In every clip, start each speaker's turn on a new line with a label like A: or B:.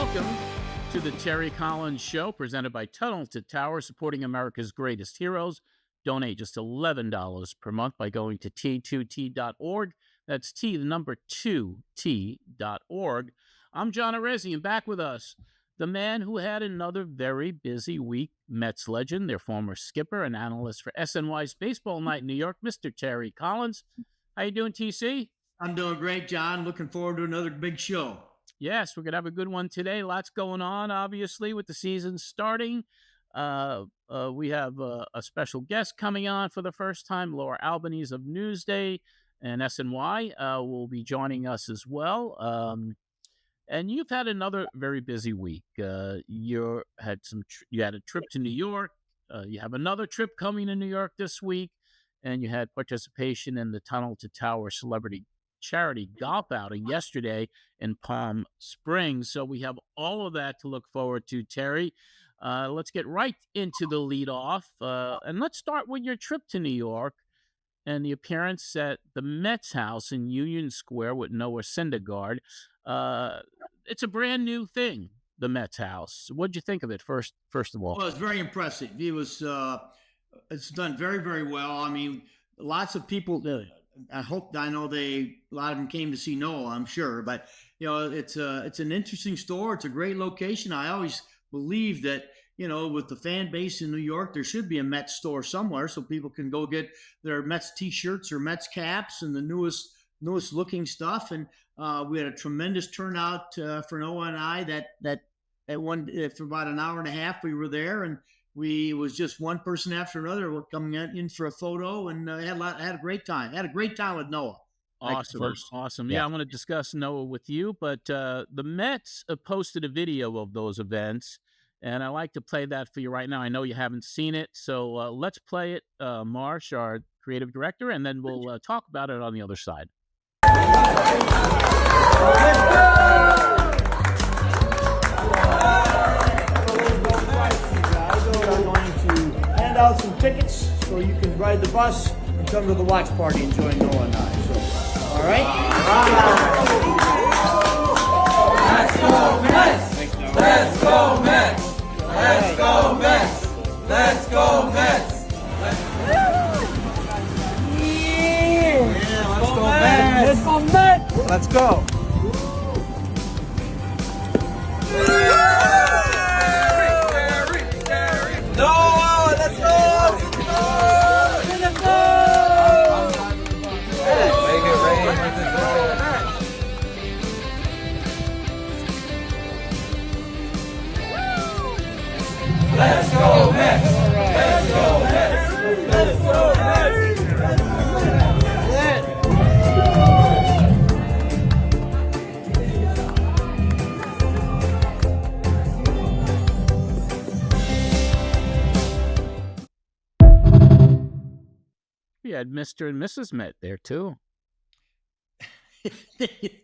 A: Welcome to the Terry Collins Show, presented by Tunnel to Tower, supporting America's greatest heroes. Donate just $11 per month by going to T2T.org. That's T, the number 2T.org. I'm John Arezzi, and back with us, the man who had another very busy week, Mets legend, their former skipper and analyst for SNY's Baseball Night in New York, Mr. Terry Collins. How you doing, TC?
B: I'm doing great, John. Looking forward to another big show.
A: Yes, we're going to have a good one today. Lots going on, obviously, with the season starting. We have a special guest coming on for the first time, Laura Albanese of Newsday and SNY will be joining us as well. And you've had another very busy week. You had a trip to New York. You have another trip coming to New York this week, and you had participation in the Tunnel to Tower Celebrity Charity Golf Outing yesterday in Palm Springs. So we have all of that to look forward to, Terry. Let's get right into the leadoff, and let's start with your trip to New York and the appearance at the Mets house in Union Square with Noah Syndergaard. It's a brand new thing, the Mets house. What'd you think of it first of all?
B: Well, it's very impressive. It's done very, very well. I mean, lots of people. A lot of them came to see Noah, I'm sure, but it's an interesting store. It's a great location. I always believe that, with the fan base in New York, there should be a Mets store somewhere so people can go get their Mets t-shirts or Mets caps and the newest looking stuff. And we had a tremendous turnout for Noah and I for about an hour and a half we were there, and it was just one person after another coming in for a photo, and had a great time. Had a great time with Noah.
A: Awesome. Yeah, I'm going to discuss Noah with you, but the Mets posted a video of those events, and I'd like to play that for you right now. I know you haven't seen it, so let's play it, Marsh, our creative director, and then we'll talk about it on the other side.
C: Out some tickets so you can ride the bus and come to the watch party and join Noah and I. So, all right?
D: Let's go Mets! Let's go Mets! Let's go Mets! Let's go Mets!
C: Let's go Mets! Let's go.
D: Let's go Mets! Let's go Mets! Let's go Mets!
A: We had Mr. and Mrs. Met there too.
B: They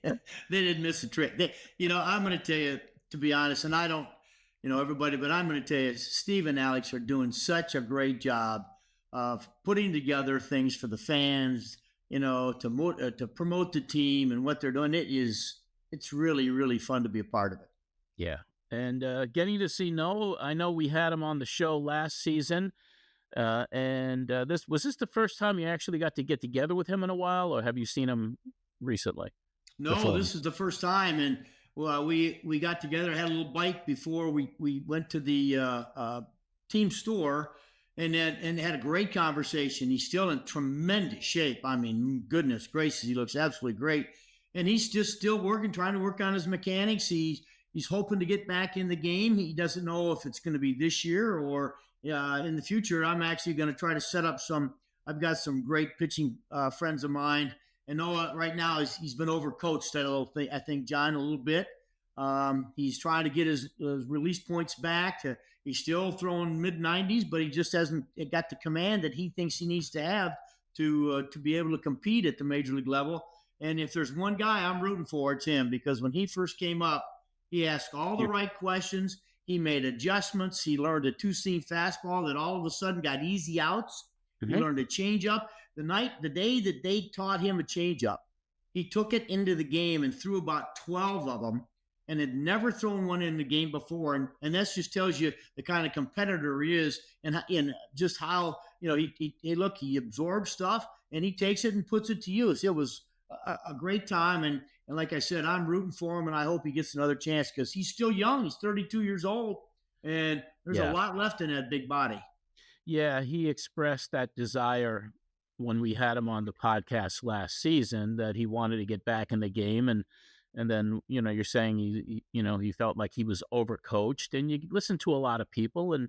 B: didn't miss a trick. I'm going to tell you, to be honest, and I don't, everybody, but I'm going to tell you, Steve and Alex are doing such a great job of putting together things for the fans, to promote the team and what they're doing. It's really, really fun to be a part of it.
A: Yeah. And getting to see Noah, I know we had him on the show last season. This was the first time you actually got to get together with him in a while, or have you seen him recently?
B: No, this is the first time. And we got together, had a little bite before we went to the team store, and had a great conversation. He's still in tremendous shape. I mean, goodness gracious, he looks absolutely great. And he's just still trying to work on his mechanics. He's hoping to get back in the game. He doesn't know if it's going to be this year or in the future. I'm actually going to try to set up I've got some great pitching friends of mine. And Noah right now he's been overcoached I think, John, a little bit. He's trying to get his release points back. He's still throwing mid-90s, but he just hasn't got the command that he thinks he needs to have to be able to compete at the major league level. And if there's one guy I'm rooting for, it's him, because when he first came up, he asked all the right questions. He made adjustments. He learned a two-seam fastball that all of a sudden got easy outs. Mm-hmm. He learned a changeup. The day that they taught him a changeup, he took it into the game and threw about 12 of them. and had never thrown one in the game before. And that just tells you the kind of competitor he is, and just how, he absorbs stuff and he takes it and puts it to use. It was a great time. And like I said, I'm rooting for him, and I hope he gets another chance because he's still young. He's 32 years old, and there's a lot left in that big body.
A: Yeah, he expressed that desire when we had him on the podcast last season, that he wanted to get back in the game. And then, you're saying he felt like he was overcoached, and you listen to a lot of people, and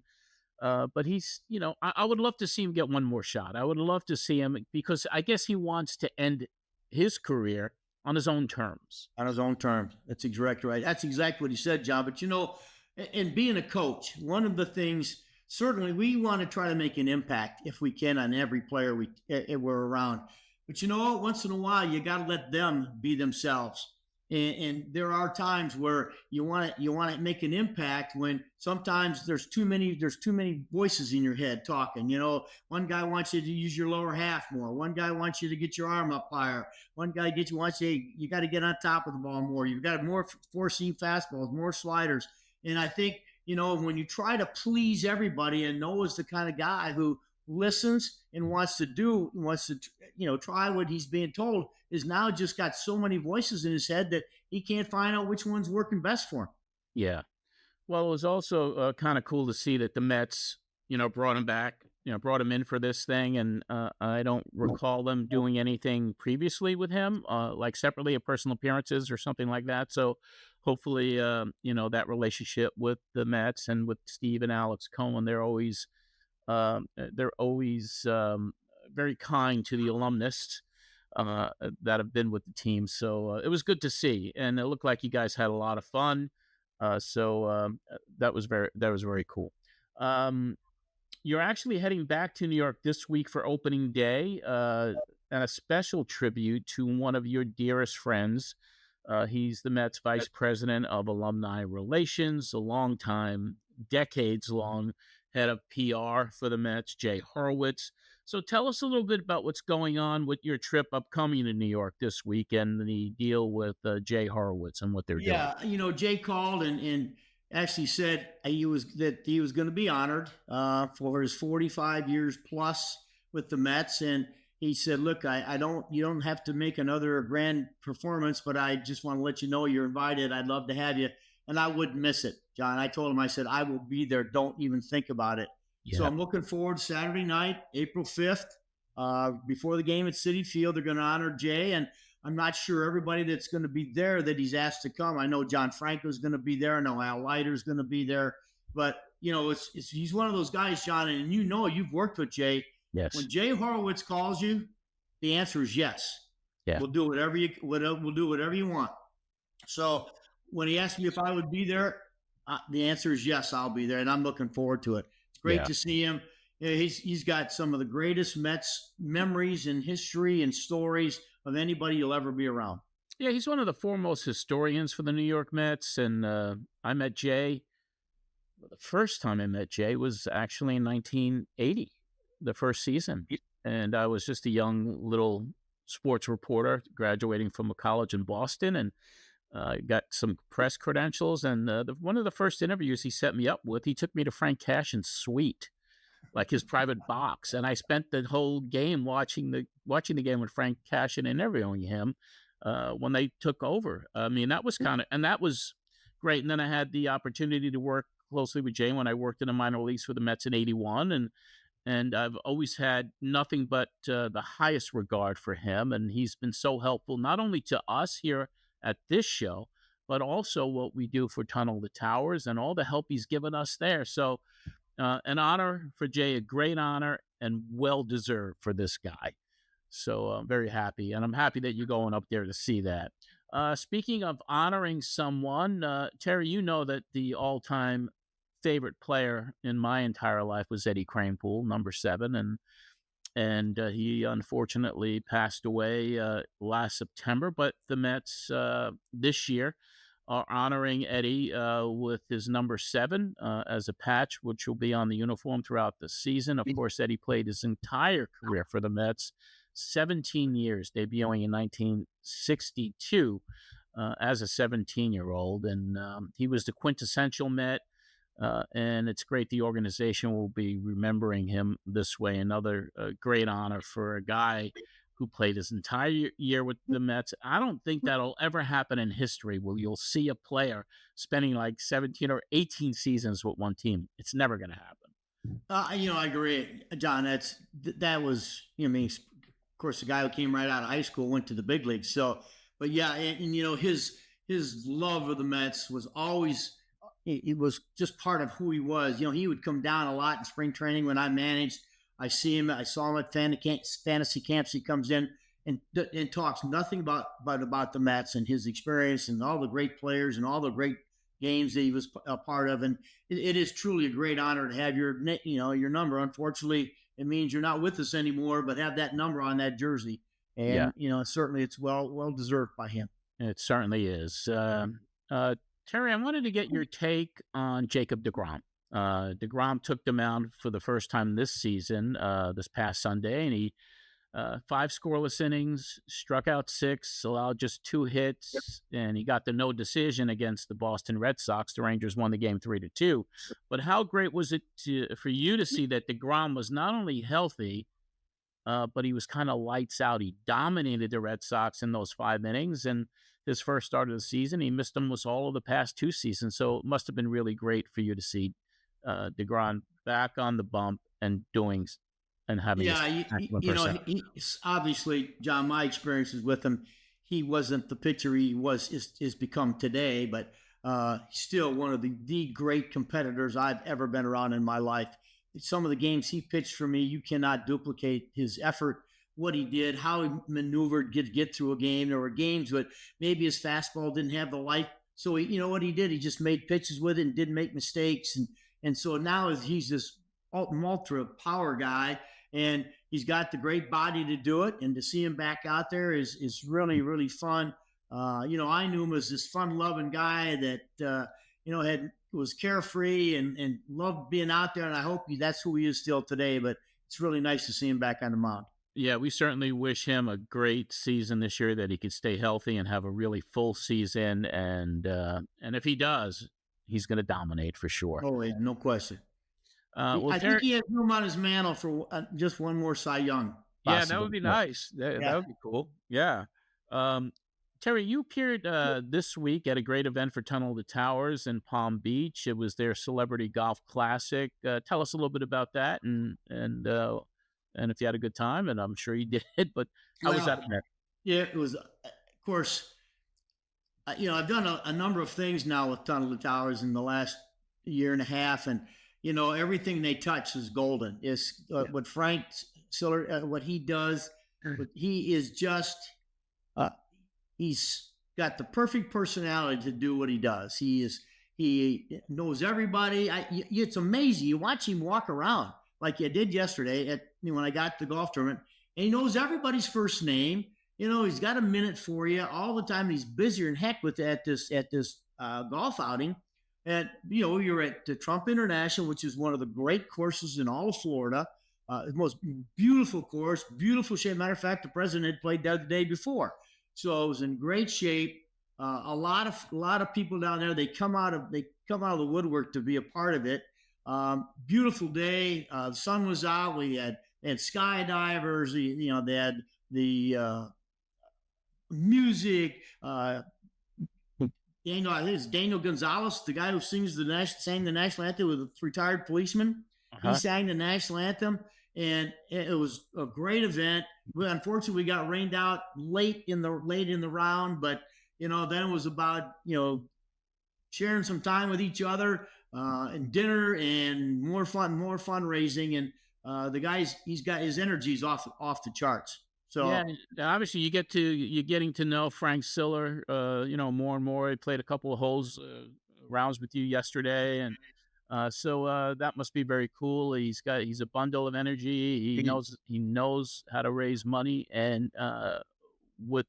A: but he's, I would love to see him get one more shot. I would love to see him, because I guess he wants to end his career on his own terms.
B: On his own terms. That's exactly right. That's exactly what he said, John. But, in being a coach, one of the things, certainly we want to try to make an impact if we can on every player we're around. But once in a while, you got to let them be themselves. And there are times where you want to make an impact when sometimes there's too many voices in your head talking. One guy wants you to use your lower half more. One guy wants you to get your arm up higher. One guy wants you got to get on top of the ball more. You've got more four-seam fastballs, more sliders. And I think, when you try to please everybody, and Noah's the kind of guy who listens and wants to try what he's being told, is now just got so many voices in his head that he can't find out which one's working best for him.
A: Yeah. Well, it was also kind of cool to see that the Mets, brought him back, brought him in for this thing. And I don't recall them doing anything previously with him, like separately at personal appearances or something like that. So hopefully, that relationship with the Mets and with Steve and Alex Cohen, they're always very kind to the alumnus that have been with the team. So it was good to see, and it looked like you guys had a lot of fun. So that was very cool. You're actually heading back to New York this week for opening day, and a special tribute to one of your dearest friends. He's the Mets Vice President of Alumni Relations, a long-time, decades-long head of PR for the Mets, Jay Horowitz. So tell us a little bit about what's going on with your trip upcoming to New York this week and the deal with Jay Horowitz and what they're doing.
B: Yeah, Jay called and actually said he was going to be honored for his 45 years plus with the Mets. And he said, look, you don't have to make another grand performance, but I just want to let you know you're invited. I'd love to have you. And I wouldn't miss it, John. I told him, I said, I will be there. Don't even think about it. Yeah. So I'm looking forward to Saturday night, April 5th, before the game at Citi Field. They're going to honor Jay. And I'm not sure everybody that's going to be there that he's asked to come. I know John Franco's going to be there. I know Al Leiter's going to be there. But, he's one of those guys, John, and you've worked with Jay.
A: Yes.
B: When Jay Horowitz calls you, the answer is yes.
A: Yeah.
B: We'll do whatever you want. So when he asked me if I would be there, the answer is yes, I'll be there, and I'm looking forward to it. It's great to see him. He's got some of the greatest Mets memories and history and stories of anybody you'll ever be around.
A: Yeah, he's one of the foremost historians for the New York Mets, and I met Jay. The first time I met Jay was actually in 1980, the first season, and I was just a young little sports reporter graduating from a college in Boston, and got some press credentials. And one of the first interviews he set me up with, he took me to Frank Cashin's suite, like his private box, and I spent the whole game watching the game with Frank Cashin and interviewing him when they took over. I mean, that was that was great. And then I had the opportunity to work closely with Jay when I worked in the minor leagues for the Mets in '81, and I've always had nothing but the highest regard for him. And he's been so helpful, not only to us here at this show, but also what we do for Tunnel to Towers and all the help he's given us there. So an honor for Jay, a great honor, and well-deserved for this guy. So I'm very happy, and I'm happy that you're going up there to see that. Speaking of honoring someone, Terry, you know that the all-time favorite player in my entire life was Eddie Kranepool, number 7, and he unfortunately passed away last September. But the Mets this year are honoring Eddie with his number 7 as a patch, which will be on the uniform throughout the season. Of course, Eddie played his entire career for the Mets, 17 years, debuting in 1962. as a 17-year-old, and he was the quintessential Met. And it's great the organization will be remembering him this way. Another great honor for a guy who played his entire year with the Mets. I don't think that'll ever happen in history where you'll see a player spending like 17 or 18 seasons with one team. It's never going to happen.
B: I agree, John. That was, I mean, of course, the guy who came right out of high school went to the big leagues. So, but yeah, and his love of the Mets was always, it was just part of who he was. He would come down a lot in spring training when I managed. I saw him at fantasy camps. He comes in and talks nothing about the Mets and his experience and all the great players and all the great games that he was a part of. And it is truly a great honor to have your number. Unfortunately, it means you're not with us anymore, but have that number on that jersey. And, certainly it's well deserved by him.
A: It certainly is. Terry, I wanted to get your take on Jacob deGrom. DeGrom took the mound for the first time this season, this past Sunday, and he 5 scoreless innings, struck out 6, allowed just 2 hits, and he got the no decision against the Boston Red Sox. The Rangers won the game 3-2. But how great was it for you to see that DeGrom was not only healthy, but he was kind of lights out. He dominated the Red Sox in those 5 innings, and his first start of the season, he missed almost all of the past 2 seasons. So it must have been really great for you to see DeGrom back on the bump and doing and having.
B: Obviously, John, my experiences with him, he wasn't the pitcher he is become today, but still one of the great competitors I've ever been around in my life. Some of the games he pitched for me, you cannot duplicate his effort, what he did, how he maneuvered to get through a game. There were games that maybe his fastball didn't have the life. So what he did, he just made pitches with it and didn't make mistakes. And so now he's this ultra power guy, and he's got the great body to do it. And to see him back out there is really, really fun. I knew him as this fun-loving guy that, was carefree and loved being out there. And I hope that's who he is still today. But it's really nice to see him back on the mound.
A: Yeah, we certainly wish him a great season this year, that he could stay healthy and have a really full season. And if he does, he's going to dominate for sure.
B: Oh, no question. I think he has room on his mantle for just one more Cy Young.
A: Possibly. Yeah, that would be nice. That would be cool. Yeah. Terry, you appeared this week at a great event for Tunnel to Towers in Palm Beach. It was their Celebrity Golf Classic. Tell us a little bit about that and if you had a good time, and I'm sure you did, but how was that event?
B: Yeah, it was, of course, I've done a number of things now with Tunnel to Towers in the last year and a half, and, everything they touch is golden. It's what Frank Siller, what he does, he is just, he's got the perfect personality to do what he does. He knows everybody. It's amazing. You watch him walk around like you did yesterday when I got to the golf tournament, and he knows everybody's first name. He's got a minute for you all the time. He's busier than heck at this golf outing. And, you're at the Trump International, which is one of the great courses in all of Florida. The most beautiful course, beautiful shape. Matter of fact, the president had played there the day before. So it was in great shape. A lot of people down there, they come out of the woodwork to be a part of it. Beautiful day. The sun was out. We had skydivers. They had the music. I think it's Daniel Gonzalez, the guy who sang the national anthem with a retired policeman. He sang the national anthem, and it was a great event. Unfortunately, we got rained out late in the round, but then it was about sharing some time with each other, and dinner and more fundraising. And the guy's he's got his energy's off the charts. So
A: yeah, obviously you're getting to know Frank Siller, more and more. He played a couple of rounds with you yesterday, and so that must be very cool. He's a bundle of energy. He knows how to raise money, and with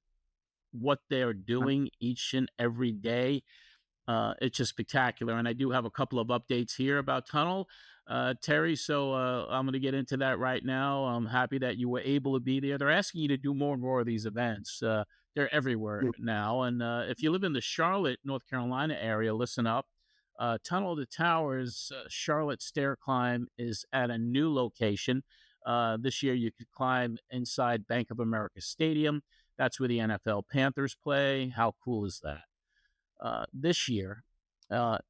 A: what they're doing each and every day, it's just spectacular. And I do have a couple of updates here about Tunnel, Terry. So I'm going to get into that right now. I'm happy that you were able to be there. They're asking you to do more and more of these events. They're they're everywhere now. And if you live in the Charlotte, North Carolina area, listen up. Tunnel to Towers Charlotte stair climb is at a new location. This year, you could climb inside Bank of America Stadium. That's where the NFL Panthers play. How cool is that? This year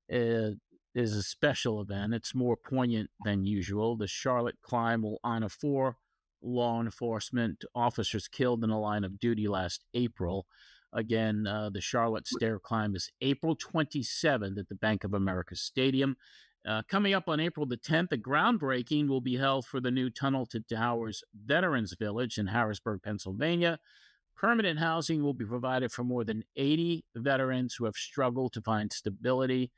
A: is a special event. It's more poignant than usual. The Charlotte climb will honor 4 law enforcement officers killed in a line of duty last April. Again, the Charlotte stair climb is April 27th at the Bank of America Stadium. Coming up on April the 10th, a groundbreaking will be held for the new Tunnel to Towers Veterans Village in Harrisburg, Pennsylvania. Permanent housing will be provided for more than 80 veterans who have struggled to find stability.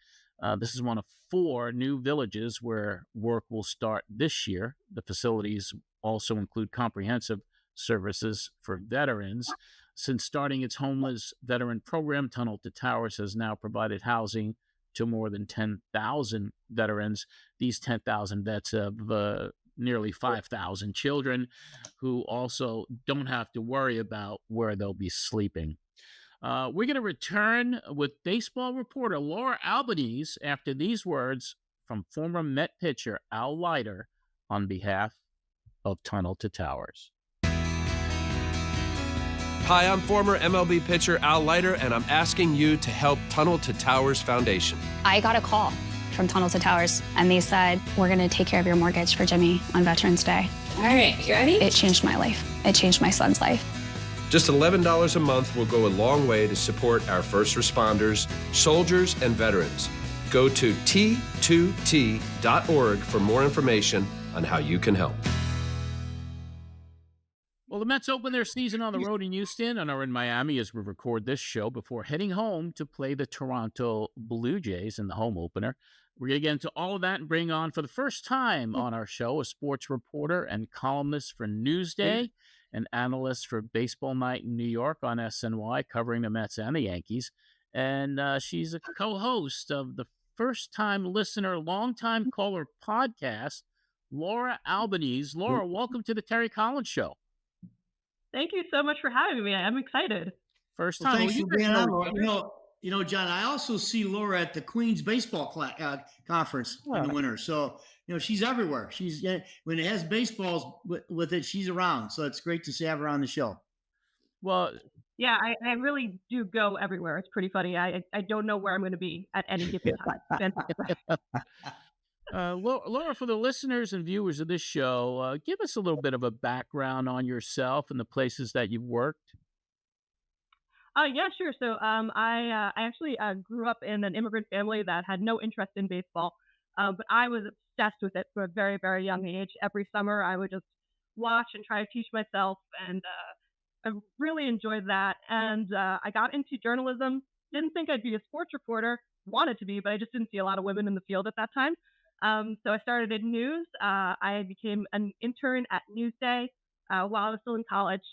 A: This is one of 4 new villages where work will start this year. The facilities also include comprehensive services for veterans. Since starting its homeless veteran program, Tunnel to Towers has now provided housing to more than 10,000 veterans. These 10,000 vets have nearly 5,000 children who also don't have to worry about where they'll be sleeping. We're going to return with baseball reporter Laura Albanese after these words from former Met pitcher Al Leiter on behalf of Tunnel to Towers.
E: Hi, I'm former MLB pitcher Al Leiter, and I'm asking you to help Tunnel to Towers Foundation.
F: I got a call from Tunnel to Towers, and they said, we're going to take care of your mortgage for Jimmy on Veterans Day.
G: All right, you ready?
F: It changed my life. It changed my son's life.
E: Just $11 a month will go a long way to support our first responders, soldiers, and veterans. Go to T2T.org for more information on how you can help.
A: Well, the Mets open their season on the road in Houston and are in Miami as we record this show before heading home to play the Toronto Blue Jays in the home opener. We're going to get into all of that and bring on, for the first time on our show, a sports reporter and columnist for Newsday and analyst for Baseball Night in New York on SNY, covering the Mets and the Yankees. And she's a co-host of the First Time Listener, Long Time Caller podcast, Laura Albanese. Laura, welcome to the Terry Collins Show.
H: Thank you so much for having me. I'm excited.
A: First
B: Well,
A: time.
B: thanks for being on, Laura. John, I also see Laura at the Queen's baseball conference in the winter. So, she's everywhere. She's when it has baseballs with it, she's around. So it's great to have her on the show.
A: Well,
H: yeah, I really do go everywhere. It's pretty funny. I don't know where I'm going to be at any given time. Fantastic.
A: Laura, for the listeners and viewers of this show, give us a little bit of a background on yourself and the places that you've worked.
H: Yeah, sure. So I actually grew up in an immigrant family that had no interest in baseball, but I was obsessed with it from a very, very young age. Every summer, I would just watch and try to teach myself, and I really enjoyed that. And I got into journalism. Didn't think I'd be a sports reporter. Wanted to be, but I just didn't see a lot of women in the field at that time. So I started in news. I became an intern at Newsday while I was still in college.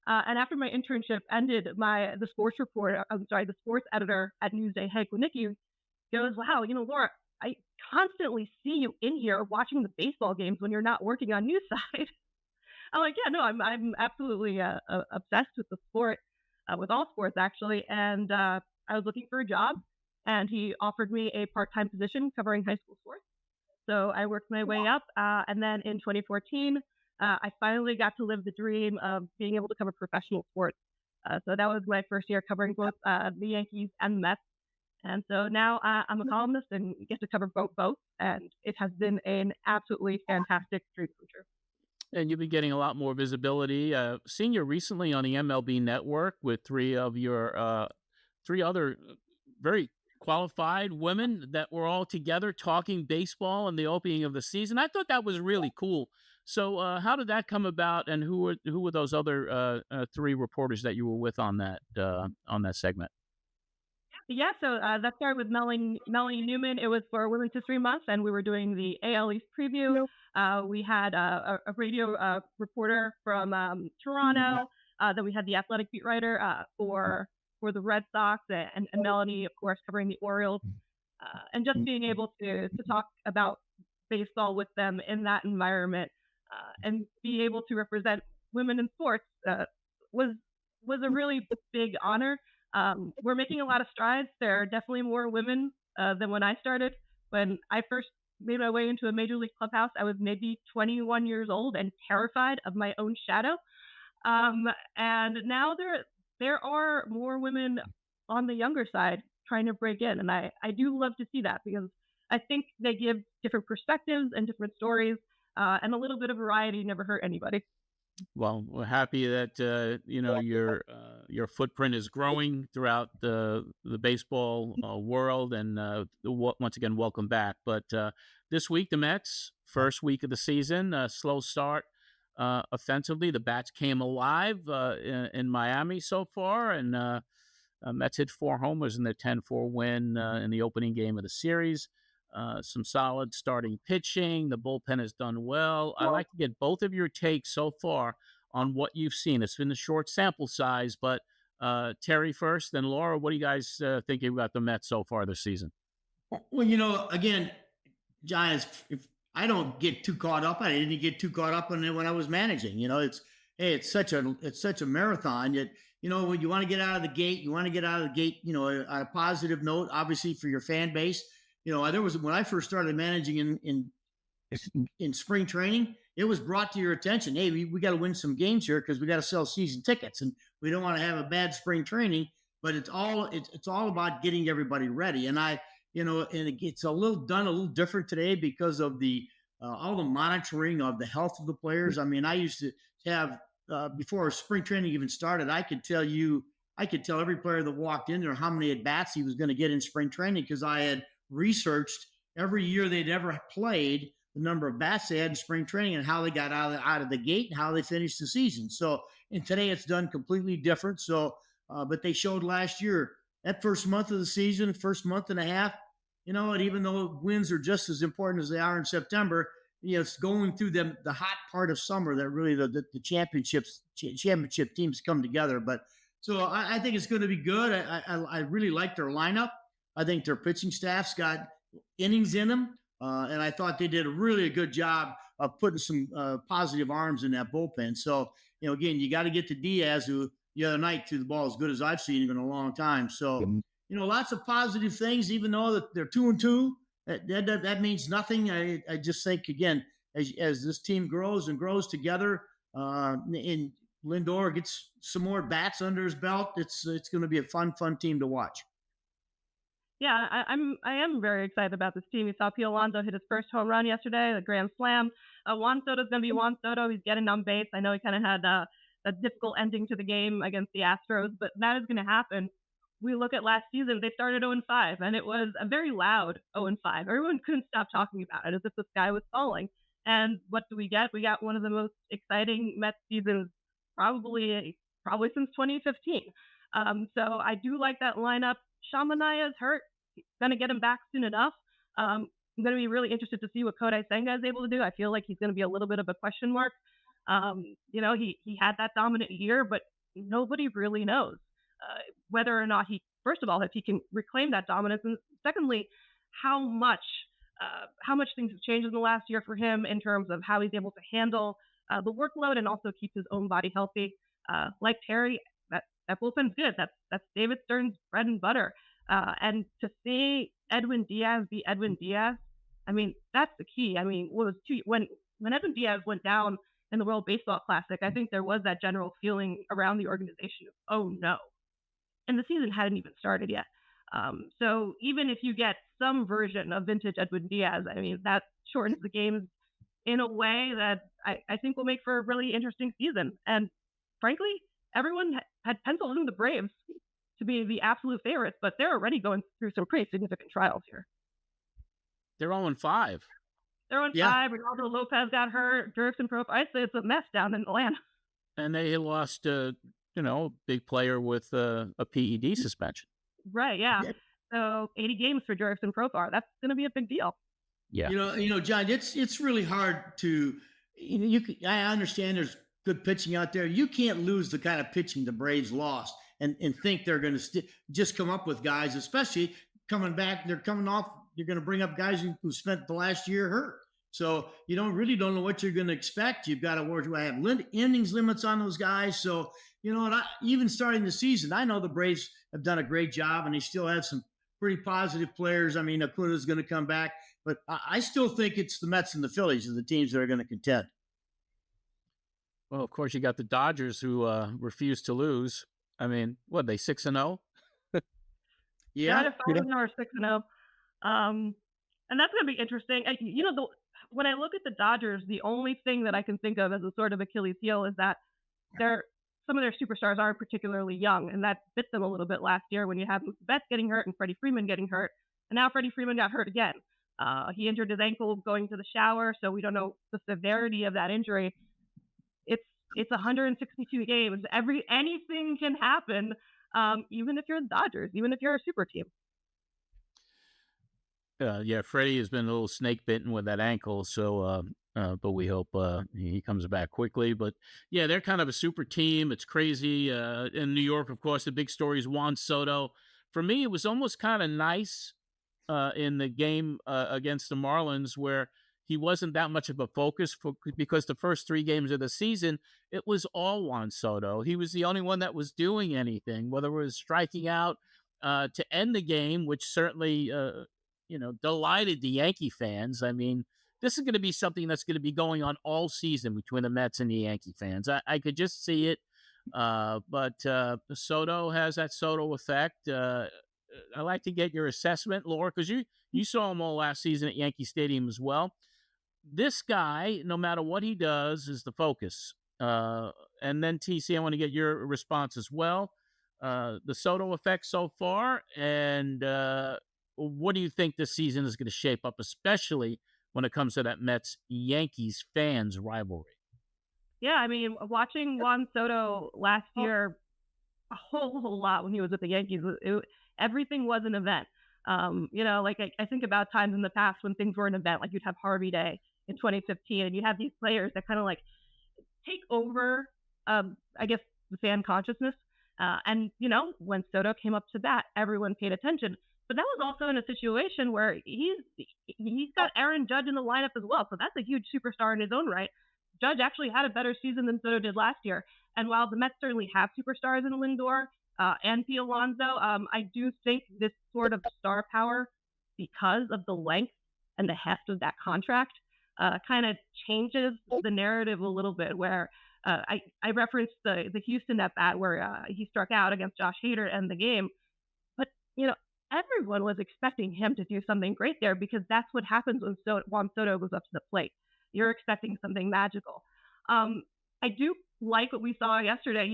H: And after my internship ended, the sports editor at Newsday, Hank Winnicki, goes, "Wow, Laura, I constantly see you in here watching the baseball games when you're not working on news side." I'm like, "Yeah, no, I'm absolutely obsessed with the sport, with all sports actually." And I was looking for a job, and he offered me a part-time position covering high school sports. So I worked my way up, and then in 2014, I finally got to live the dream of being able to cover professional sports. So that was my first year covering both the Yankees and the Mets. And so now I'm a columnist and get to cover both. And it has been an absolutely fantastic dream come true.
A: And you've been getting a lot more visibility. Seen you recently on the MLB Network with three other very qualified women that were all together talking baseball in the opening of the season. I thought that was really cool. So how did that come about, and who were those other 3 reporters that you were with on that segment?
H: Yeah, so that started with Melanie Newman. It was for Women's History Month, and we were doing the AL East preview. We had a radio reporter from Toronto. Then we had the athletic beat writer for the Red Sox, and Melanie, of course, covering the Orioles. And just being able to talk about baseball with them in that environment and be able to represent women in sports was was a really big honor. We're making a lot of strides. There are definitely more women than when I started. When I first made my way into a major league clubhouse, I was maybe 21 years old and terrified of my own shadow. And now there are more women on the younger side trying to break in, and I do love to see that, because I think they give different perspectives and different stories, and a little bit of variety never hurt anybody.
A: Well, we're happy that your footprint is growing throughout the baseball world, and once again, welcome back. But this week, the Mets, first week of the season, slow start offensively. The bats came alive in Miami so far, and Mets hit 4 homers in their 10-4 win in the opening game of the series. Some solid starting pitching. The bullpen has done well. I'd like to get both of your takes so far on what you've seen. It's been a short sample size, but Terry first, then Laura. What do you guys think about the Mets so far this season?
B: Well, again, John, if I don't get too caught up, I didn't get too caught up in it when I was managing. It's such a marathon. When you want to get out of the gate, on a positive note, obviously for your fan base. When I first started managing in spring training, it was brought to your attention. Hey, we got to win some games here because we got to sell season tickets, and we don't want to have a bad spring training. But it's all about getting everybody ready. And it's a little different today because of all the monitoring of the health of the players. I mean, I used to have before spring training even started, I could tell every player that walked in there how many at bats he was going to get in spring training, because I had researched every year they'd ever played, the number of bats they had in spring training and how they got out of the gate and how they finished the season. So, and today it's done completely different. So, but they showed last year that first month of the season, first month and a half, and even though wins are just as important as they are in September, it's going through the hot part of summer that really the championship teams come together. But so I think it's going to be good. I really like their lineup. I think their pitching staff's got innings in them, and I thought they did a good job of putting some positive arms in that bullpen. So, again, you got to get to Diaz, who the other night threw the ball as good as I've seen him in a long time. So, lots of positive things, even though that they're 2-2. That means nothing. I just think, again, as this team grows and grows together, and Lindor gets some more bats under his belt, it's going to be a fun team to watch.
H: Yeah, I am very excited about this team. We saw Alonso hit his first home run yesterday, the grand slam. Juan Soto's going to be Juan Soto. He's getting on base. I know he kind of had a difficult ending to the game against the Astros, but that is going to happen. We look at last season, they started 0-5, and it was a very loud 0-5. Everyone couldn't stop talking about it as if the sky was falling. And what do we get? We got one of the most exciting Mets seasons probably since 2015. So I do like that lineup. Shamanaya is hurt. Going to get him back soon enough. I'm going to be really interested to see what Kodai Senga is able to do. I feel like he's going to be a little bit of a question mark. He had that dominant year, but nobody really knows whether or not first of all, if he can reclaim that dominance, and secondly, how much things have changed in the last year for him in terms of how he's able to handle the workload and also keep his own body healthy. Like Terry, that bullpen's good. That's David Stern's bread and butter. And to see Edwin Diaz be Edwin Diaz, I mean, that's the key. I mean, when Edwin Diaz went down in the World Baseball Classic, I think there was that general feeling around the organization of, oh no. And the season hadn't even started yet. So even if you get some version of vintage Edwin Diaz, I mean, that shortens the games in a way that I think will make for a really interesting season. And frankly, everyone had penciled in the Braves to be the absolute favorites, but they're already going through some pretty significant trials here.
A: They're 0-5.
H: They're 0-5. Yeah. Ronaldo Lopez got hurt. Jurickson Prof. I'd say it's a mess down in Atlanta.
A: And they lost a big player with a PED suspension.
H: Right, yeah. So 80 games for Jurickson Profar. That's going to be a big deal.
A: Yeah.
B: John, it's really hard to I understand there's good pitching out there. You can't lose the kind of pitching the Braves lost and think they're going to just come up with guys, especially coming back. You're going to bring up guys who spent the last year hurt. So you don't know what you're going to expect. You've got to work. I have innings limits on those guys. So, you know, even starting the season, I know the Braves have done a great job, and they still have some pretty positive players. I mean, Acuna's going to come back, but I still think it's the Mets and the Phillies are the teams that are going to contend.
A: Well, of course, you got the Dodgers who refuse to lose. I mean, what, they 6-0?
B: Yeah.
H: 5-0 or 6-0. And that's going to be interesting. When I look at the Dodgers, the only thing that I can think of as a sort of Achilles heel is that some of their superstars aren't particularly young, and that bit them a little bit last year when you have Mookie Betts getting hurt and Freddie Freeman getting hurt, and now Freddie Freeman got hurt again. He injured his ankle going to the shower, so we don't know the severity of that injury. It's 162 games. Anything can happen, even if you're the Dodgers, even if you're a super team.
A: Yeah, Freddie has been a little snake bitten with that ankle, so but we hope he comes back quickly. But yeah, they're kind of a super team. It's crazy. In New York, of course, the big story is Juan Soto. For me, it was almost kind of nice in the game against the Marlins where he wasn't that much of a focus because the first 3 games of the season, it was all Juan Soto. He was the only one that was doing anything, whether it was striking out to end the game, which certainly delighted the Yankee fans. I mean, this is going to be something that's going to be going on all season between the Mets and the Yankee fans. I could just see it. But Soto has that Soto effect. I'd like to get your assessment, Laura, because you saw him all last season at Yankee Stadium as well. This guy, no matter what he does, is the focus. And then, TC, I want to get your response as well. The Soto effect so far, and what do you think this season is going to shape up, especially when it comes to that Mets-Yankees fans rivalry?
H: Yeah, I mean, watching Juan Soto last year a whole lot when he was with the Yankees, everything was an event. I think about times in the past when things were an event, like you'd have Harvey Day in 2015, and you have these players that kind of like take over, I guess, the fan consciousness. And when Soto came up to bat, everyone paid attention. But that was also in a situation where he's got Aaron Judge in the lineup as well. So that's a huge superstar in his own right. Judge actually had a better season than Soto did last year. And while the Mets certainly have superstars in Lindor and Alonso, I do think this sort of star power, because of the length and the heft of that contract, kind of changes the narrative a little bit. Where I referenced the Houston at bat where he struck out against Josh Hader to end the game. But, everyone was expecting him to do something great there because that's what happens when Juan Soto goes up to the plate. You're expecting something magical. I do like what we saw yesterday.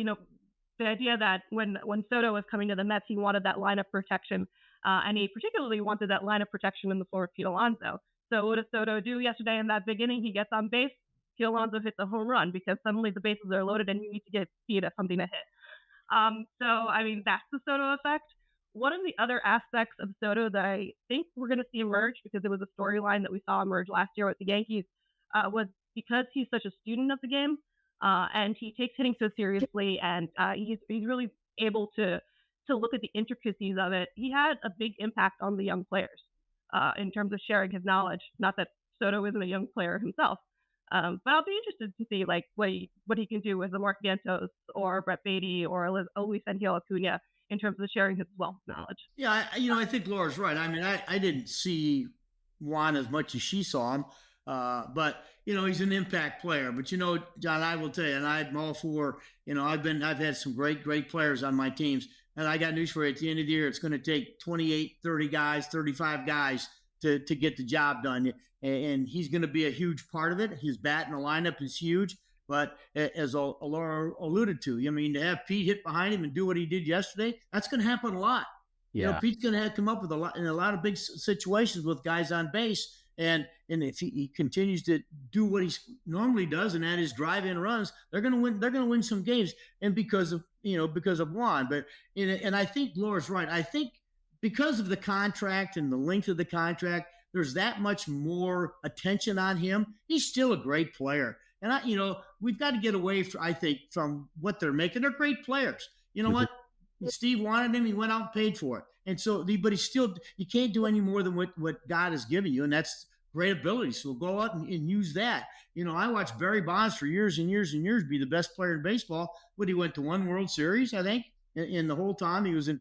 H: The idea that when Soto was coming to the Mets, he wanted that line of protection, and he particularly wanted that line of protection in the floor of Pete Alonso. So what does Soto do yesterday in that big inning? He gets on base. Pete Alonso hits a home run because suddenly the bases are loaded and you need to get Pete at something to hit. So, I mean, that's the Soto effect. One of the other aspects of Soto that I think we're going to see emerge, because it was a storyline that we saw emerge last year with the Yankees, was because he's such a student of the game, and he takes hitting so seriously, and he's really able to look at the intricacies of it. He had a big impact on the young players in terms of sharing his knowledge. Not that Soto isn't a young player himself, but I'll be interested to see what he can do with the Mark Vientos or Brett Beatty or Luis Angel Acuna in terms of sharing his wealth of knowledge.
B: Yeah, I think Laura's right. I mean, I didn't see Juan as much as she saw him, but he's an impact player. But John, I will tell you, and I'm all for. I've had some great players on my teams, and I got news for you. At the end of the year, it's going to take 28, 30 guys, 35 guys to get the job done, and he's going to be a huge part of it. His bat in the lineup is huge. But as Laura alluded to, to have Pete hit behind him and do what he did yesterday, that's going to happen a lot.
A: Yeah.
B: Pete's going to have to come up with a lot of big situations with guys on base. And if he continues to do what he normally does, and that is drive in runs, they're going to win. They're going to win some games, and because of Juan. But and I think Laura's right. I think because of the contract and the length of the contract, there's that much more attention on him. He's still a great player. And we've got to get away from what they're making. They're great players. You know what? Steve wanted him. He went out and paid for it. And so, but you can't do any more than what God has given you. And that's great ability. So go out and use that. I watched Barry Bonds for years and years and years be the best player in baseball. But he went to one World Series, I think, in the whole time he was in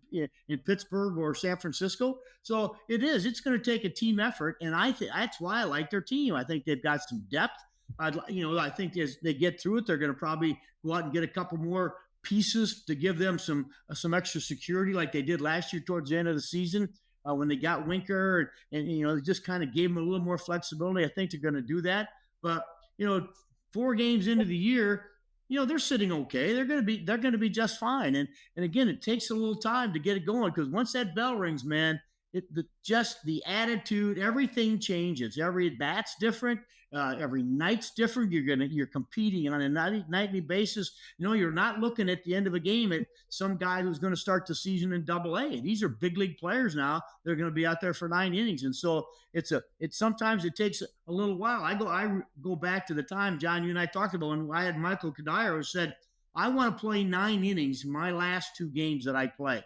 B: Pittsburgh or San Francisco. So it's going to take a team effort. And that's why I like their team. I think they've got some depth. I think as they get through it, they're going to probably go out and get a couple more pieces to give them some extra security like they did last year towards the end of the season when they got Winker and they just kind of gave them a little more flexibility. I think they're going to do that. But 4 games into the year, they're sitting okay. They're going to be just fine. And again, it takes a little time to get it going because once that bell rings, man, just the attitude, everything changes. Every bat's different. Every night's different. You're competing on a nightly basis. You're not looking at the end of a game at some guy who's going to start the season in Double-A. These are big league players now. They're going to be out there for 9 innings, and so sometimes it takes a little while. I go back to the time, John, you and I talked about when I had Michael Kadire who said, "I want to play 9 innings in my last 2 games that I play."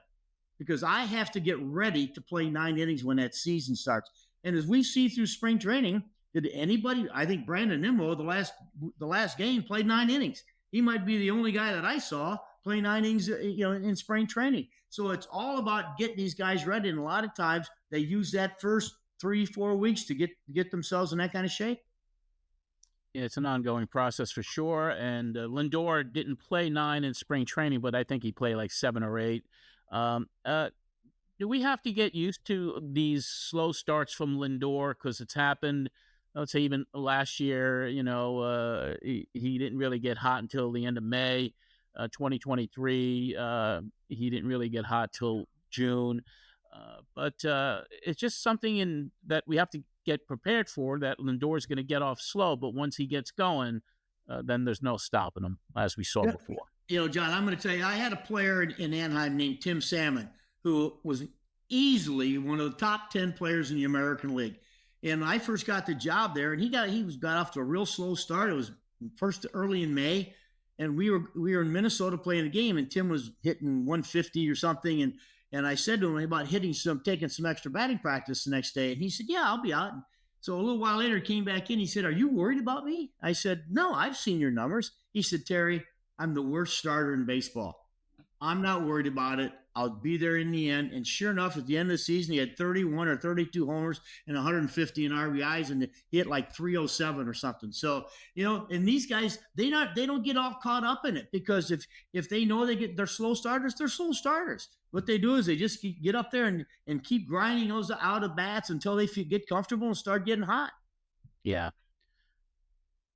B: Because I have to get ready to play 9 innings when that season starts. And as we see through spring training, did anybody? I think Brandon Nimmo, the last game, played 9 innings. He might be the only guy that I saw play 9 innings, in spring training. So it's all about getting these guys ready. And a lot of times they use that first 3-4 weeks to get themselves in that kind of shape.
A: Yeah, it's an ongoing process for sure. And Lindor didn't play 9 in spring training, but I think he played like 7 or 8. Do we have to get used to these slow starts from Lindor? Because it's happened, let's say even last year, he didn't really get hot until the end of May. 2023, he didn't really get hot till June. But it's just something that we have to get prepared for, that Lindor is going to get off slow. But once he gets going, then there's no stopping him, as we saw before.
B: John, I'm going to tell you, I had a player in Anaheim named Tim Salmon, who was easily one of the top 10 players in the American League. And I first got the job there, and he got off to a real slow start. It was first early in May, and we were in Minnesota playing a game, and Tim was hitting 150 or something. And I said to him about taking some extra batting practice the next day, and he said, "Yeah, I'll be out." And so a little while later, he came back in. He said, "Are you worried about me?" I said, "No, I've seen your numbers." He said, "Terry, I'm the worst starter in baseball. I'm not worried about it. I'll be there in the end." And sure enough, at the end of the season, he had 31 or 32 homers and 150 in RBIs, and he hit like 307 or something. So, and these guys, they don't get all caught up in it, because if they know they're slow starters, they're slow starters. What they do is they just get up there and keep grinding those out of bats until they get comfortable and start getting hot.
A: Yeah.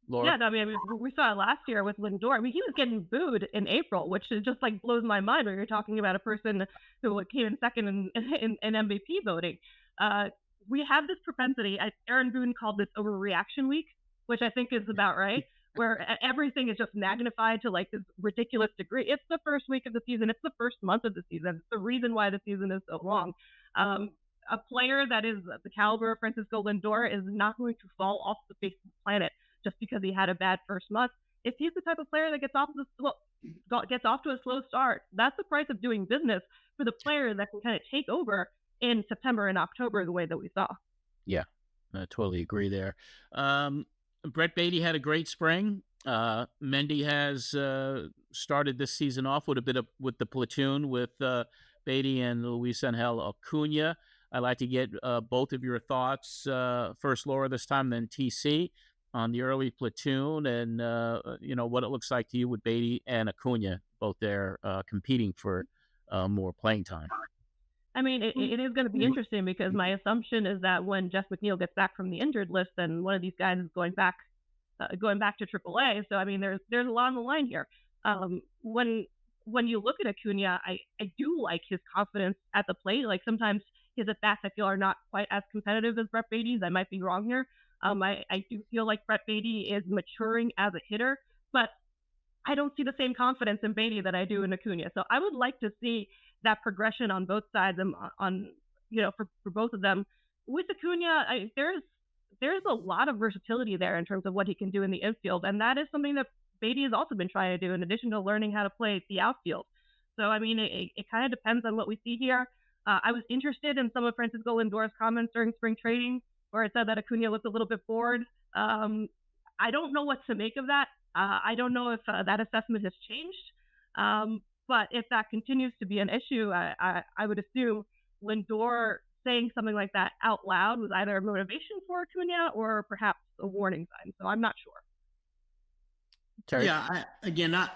A: Laura?
H: Yeah, I mean, we saw it last year with Lindor. I mean, he was getting booed in April, which is just like blows my mind when you're talking about a person who came in second in MVP voting. We have this propensity. Aaron Boone called this overreaction week, which I think is about right, where everything is just magnified to like this ridiculous degree. It's the first week of the season. It's the first month of the season. It's the reason why the season is so long. A player that is the caliber of Francisco Lindor is not going to fall off the face of the planet just because he had a bad first month. If he's the type of player that gets off to a slow start, that's the price of doing business for the player that can kind of take over in September and October the way that we saw.
A: Yeah, I totally agree there. Brett Baty had a great spring. Mendy has started this season off with with the platoon with Baty and Luis Angel Acuna. I'd like to get both of your thoughts. First, Laura, this time, then TC, on the early platoon and, what it looks like to you with Baty and Acuna, both there competing for more playing time.
H: I mean, it is going to be interesting because my assumption is that when Jeff McNeil gets back from the injured list, then one of these guys is going back to AAA. So, I mean, there's a lot on the line here. When you look at Acuna, I do like his confidence at the plate. Like sometimes his at-bats I feel are not quite as competitive as Brett Baty's. I might be wrong here. I do feel like Brett Baty is maturing as a hitter, but I don't see the same confidence in Baty that I do in Acuna. So I would like to see that progression on both sides for both of them. With Acuna, there's a lot of versatility there in terms of what he can do in the infield, and that is something that Baty has also been trying to do in addition to learning how to play the outfield. So, I mean, it kind of depends on what we see here. I was interested in some of Francisco Lindor's comments during spring training where it said that Acuna looked a little bit bored. I don't know what to make of that. I don't know if that assessment has changed. But if that continues to be an issue, I would assume Lindor saying something like that out loud was either a motivation for Acuna or perhaps a warning sign. So I'm not sure.
A: Terry?
B: Yeah,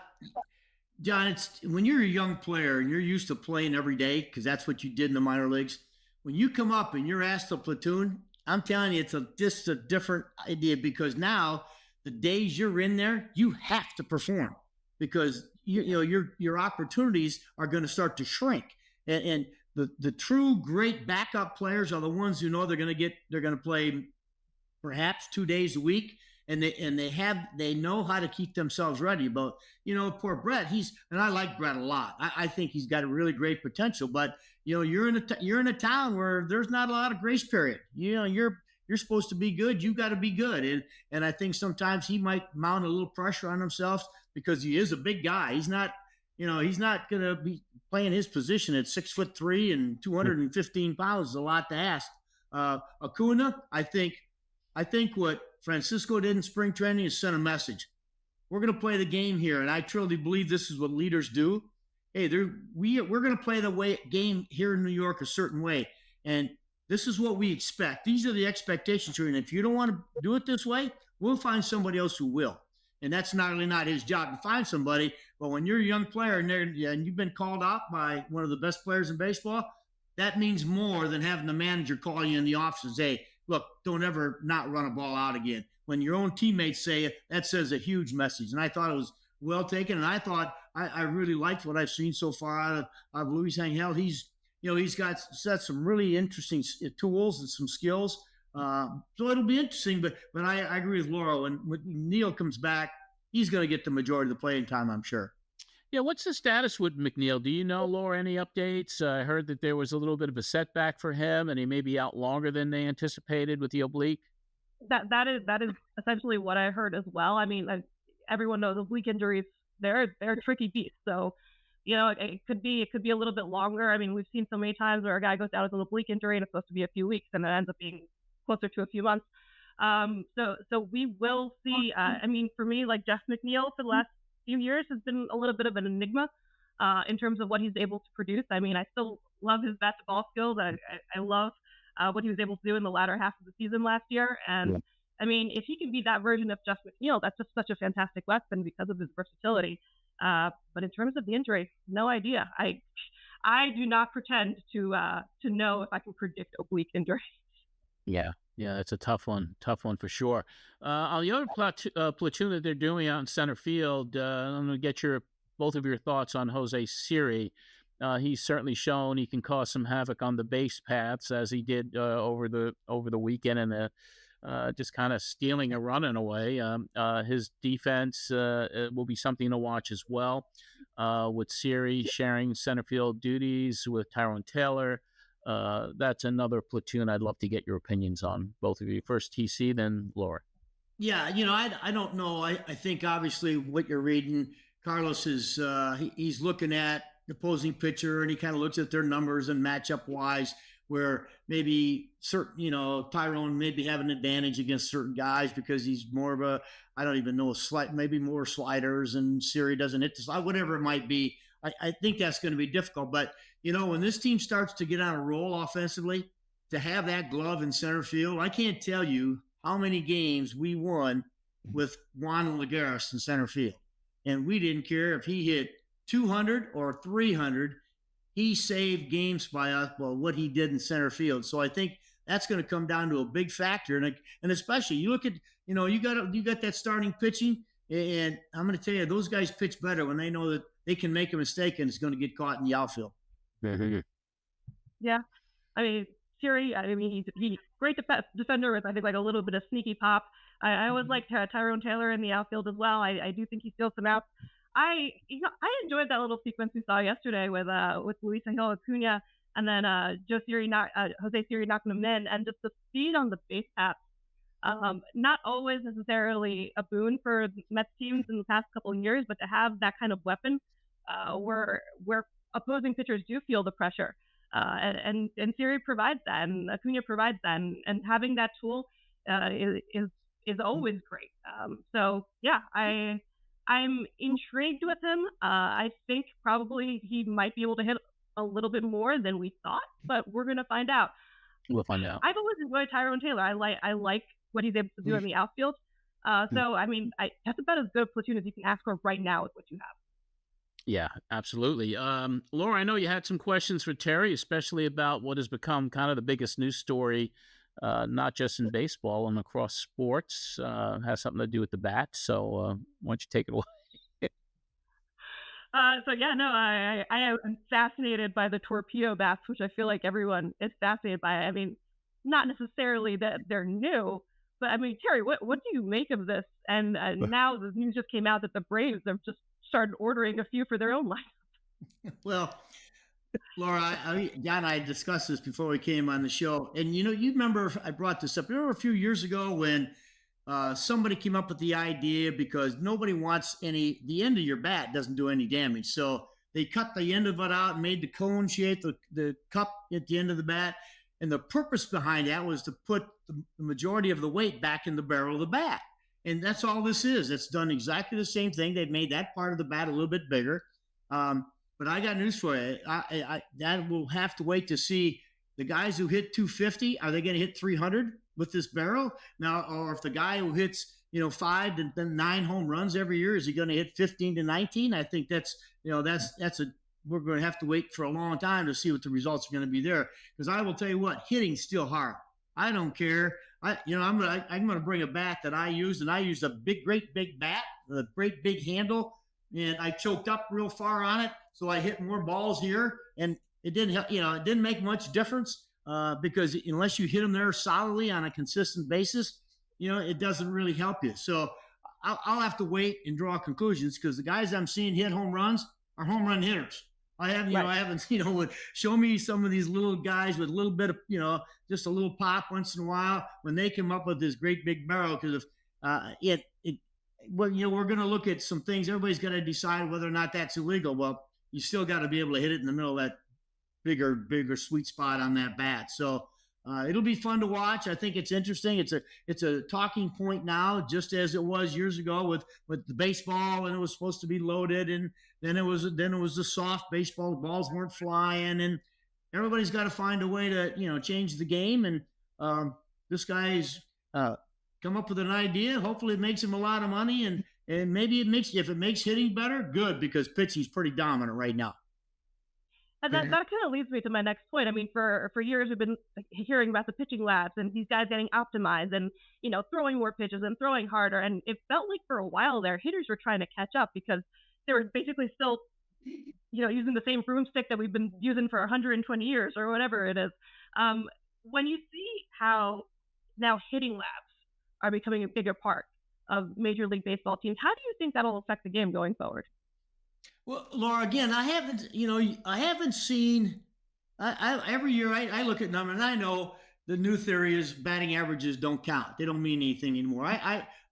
B: John, it's when you're a young player and you're used to playing every day, because that's what you did in the minor leagues. When you come up and you're asked to platoon, I'm telling you, it's just a different idea, because now the days you're in there, you have to perform, because your opportunities are going to start to shrink. And the true great backup players are the ones who know they're going to play perhaps 2 days a week. And they know how to keep themselves ready. But poor Brett, and I like Brett a lot. I think he's got a really great potential. But you're in a town where there's not a lot of grace period. You're supposed to be good. You got to be good. And I think sometimes he might mount a little pressure on himself, because he is a big guy. He's not going to be playing his position at 6'3" and 215 pounds. Is a lot to ask. Acuna, I think what Francisco did in spring training is send a message. We're going to play the game here, and I truly believe this is what leaders do. Hey, we're going to play the game here in New York a certain way, and this is what we expect. These are the expectations here, and if you don't want to do it this way, we'll find somebody else who will. And that's not only not his job to find somebody, but when you're a young player and you've been called out by one of the best players in baseball, that means more than having the manager call you in the office and say, look, don't ever not run a ball out again. When your own teammates say it, that says a huge message. And I thought it was well taken. And I thought I really liked what I've seen so far out of Luis Angel. He's got set some really interesting tools and some skills. So it'll be interesting. But I agree with Laura. When Neil comes back, he's going to get the majority of the playing time, I'm sure.
A: Yeah, what's the status with McNeil? Do you know, Laura, any updates? I heard that there was a little bit of a setback for him, and he may be out longer than they anticipated with the oblique.
H: That is essentially what I heard as well. I mean, everyone knows oblique injuries, they're tricky beasts. So, it could be a little bit longer. I mean, we've seen so many times where a guy goes down with an oblique injury and it's supposed to be a few weeks, and it ends up being closer to a few months. So we will see. I mean, for me, like Jeff McNeil for the last few years has been a little bit of an enigma in terms of what he's able to produce. I mean, I still love his bat to ball skills. I love what he was able to do in the latter half of the season last year. And I mean, if he can be that version of Jeff McNeil, that's just such a fantastic weapon because of his versatility. But in terms of the injury, no idea. I do not pretend to know if I can predict oblique injury.
A: Yeah, it's a tough one for sure. On the other platoon that they're doing out in center field, I'm going to get both of your thoughts on Jose Siri. He's certainly shown he can cause some havoc on the base paths, as he did over the weekend, and just kind of stealing a run in a way. His defense will be something to watch as well, with Siri sharing center field duties with Tyrone Taylor. That's another platoon I'd love to get your opinions on, both of you. First TC, then Laura.
B: Yeah, I don't know. I think obviously what you're reading, Carlos is he's looking at the opposing pitcher, and he kind of looks at their numbers and matchup wise, where maybe certain, Tyrone maybe have an advantage against certain guys because he's more of a, I don't even know, maybe more sliders, and Siri doesn't hit the slide, whatever it might be. I think that's going to be difficult. But, when this team starts to get on a roll offensively, to have that glove in center field, I can't tell you how many games we won with Juan Lagares in center field. And we didn't care if he hit 200 or 300. He saved games by us, what he did in center field. So I think that's going to come down to a big factor. And especially, you look at, you got that starting pitching, and I'm going to tell you, those guys pitch better when they know that they can make a mistake and it's going to get caught in the outfield.
A: Mm-hmm.
H: Yeah. I mean, Siri, he's great defender with, I think, like a little bit of sneaky pop. I always liked Tyrone Taylor in the outfield as well. I do think he steals some outs. I enjoyed that little sequence we saw yesterday with Luis Angel Acuna and then Jose Siri knocking him in, and just the speed on the base paths. Not always necessarily a boon for Mets teams in the past couple of years, but to have that kind of weapon where opposing pitchers do feel the pressure. And Siri provides that, and Acuna provides that, and having that tool is always great. So yeah, I'm intrigued with him. I think probably he might be able to hit a little bit more than we thought, but we're gonna find out.
A: We'll find out.
H: I've always enjoyed Tyrone Taylor. I like what he's able to do in the outfield. So I mean, that's about as good a platoon as you can ask for right now with what you have.
A: Yeah, absolutely. Laura, I know you had some questions for Terry, especially about what has become kind of the biggest news story, not just in baseball and across sports. Has something to do with the bat. So why don't you take it away?
H: So yeah, no, I am fascinated by the torpedo bats, which I feel like everyone is fascinated by. I mean, not necessarily that they're new, but I mean, Terry, what do you make of this? And now the news just came out that the Braves have just started ordering a few for their own lineup.
B: Well, Laura, John and I discussed this before we came on the show. And, you remember, I brought this up. You remember a few years ago when somebody came up with the idea, because nobody wants the end of your bat doesn't do any damage. So they cut the end of it out and made the cone shape, the cup at the end of the bat. And the purpose behind that was to put the majority of the weight back in the barrel of the bat. And that's all this is. It's done exactly the same thing. They've made that part of the bat a little bit bigger. But I got news for you. That will have to wait to see the guys who hit 250. Are they going to hit 300 with this barrel now? Or if the guy who hits, 5 to 9 home runs every year, is he going to hit 15 to 19? I think we're going to have to wait for a long time to see what the results are going to be there. Because I will tell you what, hitting's still hard. I don't care. I'm gonna bring a bat that I used, and I used a great big bat, a great big handle, and I choked up real far on it, so I hit more balls here, and it didn't help. It didn't make much difference because unless you hit them there solidly on a consistent basis, it doesn't really help you. So I'll have to wait and draw conclusions, because the guys I'm seeing hit home runs are home run hitters. I haven't, show me some of these little guys with a little bit of, just a little pop once in a while when they come up with this great big barrel. Because we're going to look at some things. Everybody's got to decide whether or not that's illegal. Well, you still got to be able to hit it in the middle of that bigger sweet spot on that bat. So it'll be fun to watch. I think it's interesting. It's a talking point now, just as it was years ago with the baseball, and it was supposed to be loaded, and then it was the soft baseball. The balls weren't flying, and everybody's got to find a way to change the game. And this guy's come up with an idea. Hopefully, it makes him a lot of money, and maybe if it makes hitting better, good, because pitching's pretty dominant right now.
H: And that kind of leads me to my next point. I mean, for years we've been hearing about the pitching labs and these guys getting optimized and, throwing more pitches and throwing harder. And it felt like for a while there, hitters were trying to catch up because they were basically still, using the same broomstick that we've been using for 120 years or whatever it is. When you see how now hitting labs are becoming a bigger part of Major League Baseball teams, how do you think that'll affect the game going forward?
B: Well, Laura, again, I haven't seen. Every year I look at numbers, and I know the new theory is batting averages don't count; they don't mean anything anymore.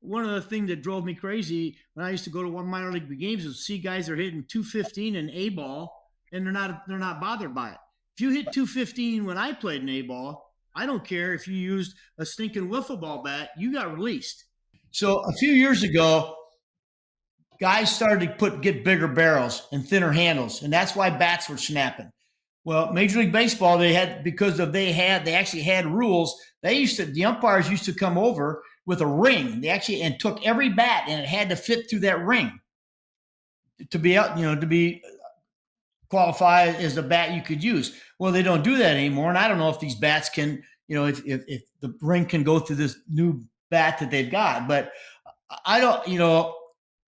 B: One of the things that drove me crazy when I used to go to one minor league games is see guys are hitting 215 in A ball, and they're not bothered by it. If you hit 215 when I played in A ball, I don't care if you used a stinking wiffle ball bat, you got released. So a few years ago, guys started to get bigger barrels and thinner handles, and that's why bats were snapping. Well, Major League Baseball, they actually had rules. The umpires used to come over with a ring. And took every bat, and it had to fit through that ring to be qualified as the bat you could use. Well, they don't do that anymore, and I don't know if these bats can, if the ring can go through this new bat that they've got, but I don't,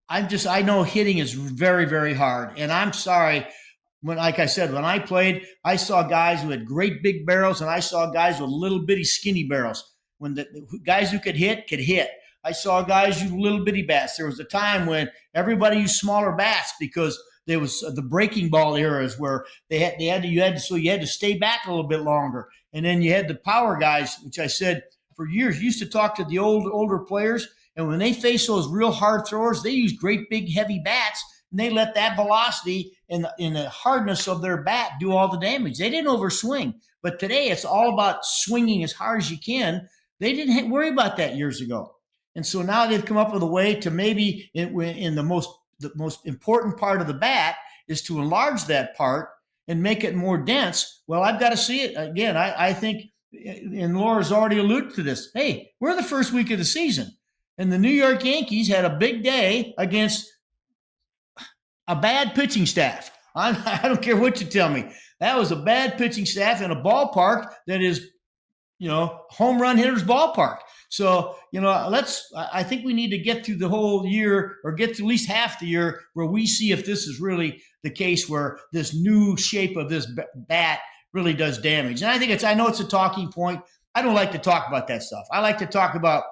B: I know hitting is very, very hard. And I'm sorry, like I said, when I played, I saw guys who had great big barrels, and I saw guys with little bitty skinny barrels. When the guys who could hit. I saw guys use little bitty bats. There was a time when everybody used smaller bats because there was the breaking ball eras where you had to stay back a little bit longer. And then you had the power guys, which I said for years, used to talk to the older players. And when they face those real hard throwers, they use great big heavy bats, and they let that velocity in the hardness of their bat do all the damage. They didn't overswing, but today it's all about swinging as hard as you can. They didn't worry about that years ago, and so now they've come up with a way to maybe in the most important part of the bat is to enlarge that part and make it more dense. Well, I've got to see it again. I think, and Laura's already alluded to this. Hey, we're the first week of the season, and the New York Yankees had a big day against a bad pitching staff. I don't care what you tell me. That was a bad pitching staff in a ballpark that is, home run hitters ballpark. So, I think we need to get through the whole year or get to at least half the year where we see if this is really the case where this new shape of this bat really does damage. And I know it's a talking point. I don't like to talk about that stuff. I like to talk about,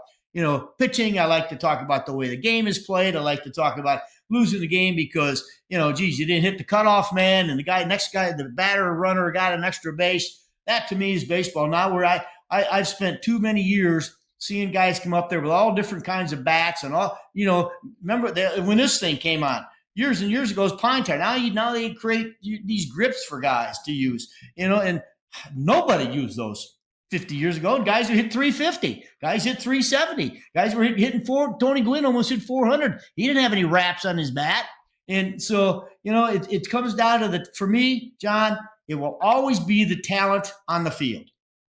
B: pitching. I like to talk about the way the game is played. I like to talk about losing the game because, you didn't hit the cutoff man and the batter or runner got an extra base. That to me is baseball. Now where I've spent too many years seeing guys come up there with all different kinds of bats and all, remember when this thing came on years and years ago, it was pine tar. Now they create these grips for guys to use, and nobody used those 50 years ago. Guys who hit 350, guys hit 370, guys were hitting Tony Gwynn almost hit 400. He didn't have any wraps on his bat. And so, it comes down to for me, John, it will always be the talent on the field.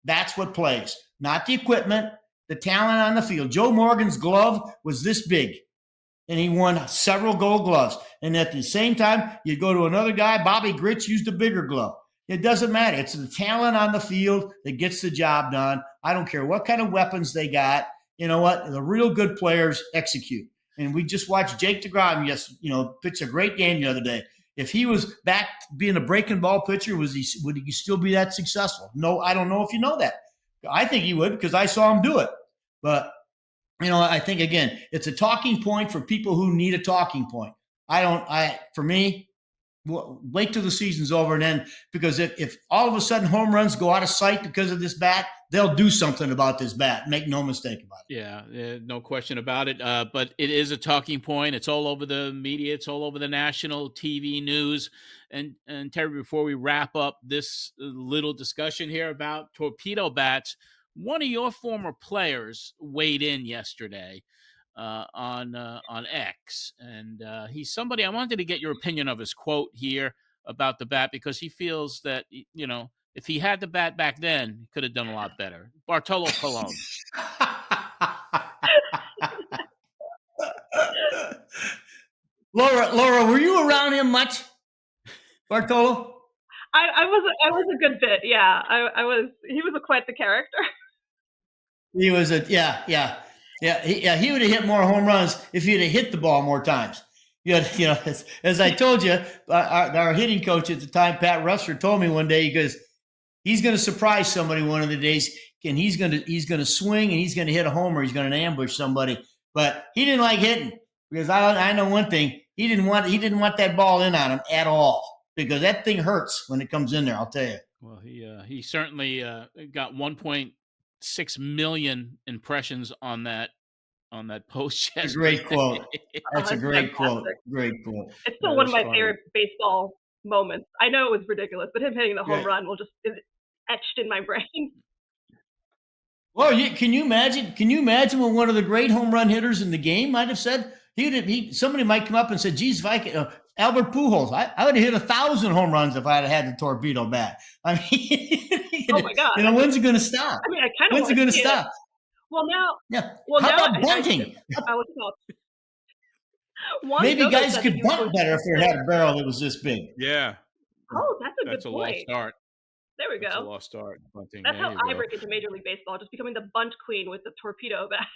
B: That's what plays, not the equipment, the talent on the field. Joe Morgan's glove was this big, and he won several gold gloves. And at the same time, you go to another guy, Bobby Grich used a bigger glove. It doesn't matter. It's the talent on the field that gets the job done. I don't care what kind of weapons they got. You know what? The real good players execute. And we just watched Jake DeGrom pitch a great game the other day. If he was back being a breaking ball pitcher, would he still be that successful? No, I don't know if you know that. I think he would because I saw him do it. But, I think, again, it's a talking point for people who need a talking point. For me, wait till the season's over. And then, because if all of a sudden home runs go out of sight because of this bat, they'll do something about this bat. Make no mistake about it.
A: Yeah, no question about it. But it is a talking point. It's all over the media. It's all over the national TV news. And Terry, before we wrap up this little discussion here about torpedo bats, one of your former players weighed in yesterday on X, and he's somebody I wanted to get your opinion of his quote here about the bat because he feels that if he had the bat back then, he could have done a lot better. Bartolo Colon.
B: Laura, were you around him much? Bartolo?
H: I was a good bit, yeah. I was. He was quite the character.
B: He was yeah. He would have hit more home runs if he'd have hit the ball more times. As I told you, our hitting coach at the time, Pat Russer, told me one day, he goes, he's going to surprise somebody one of the days, and he's going to swing and he's going to hit a homer. He's going to ambush somebody, but he didn't like hitting because I know one thing. He didn't want that ball in on him at all because that thing hurts when it comes in there. I'll tell you.
A: Well, he certainly got 1.6 million impressions on that post.
B: That's a great quote. That's a great quote. Great quote.
H: It's still one of my favorite baseball moments. I know it was ridiculous, but him hitting the home run is etched in my brain.
B: Well, can you imagine? Can you imagine what one of the great home run hitters in the game might have said? Somebody might come up and say, "Geez, if I could." Albert Pujols, I would have hit 1,000 home runs if I had the torpedo bat. I mean,
H: oh my God!
B: When's it going to stop?
H: I mean, I kind of.
B: When's it going to stop?
H: Well, now.
B: Yeah.
H: Well,
B: how
H: now
B: about bunting? Maybe guys could bunt better if they had a barrel that was this big.
E: Yeah.
H: Oh, that's a good point.
A: That's a lost start.
H: There we go.
A: That's a lost start. Bunting.
H: That's how I break into Major League Baseball, just becoming the bunt queen with the torpedo bat.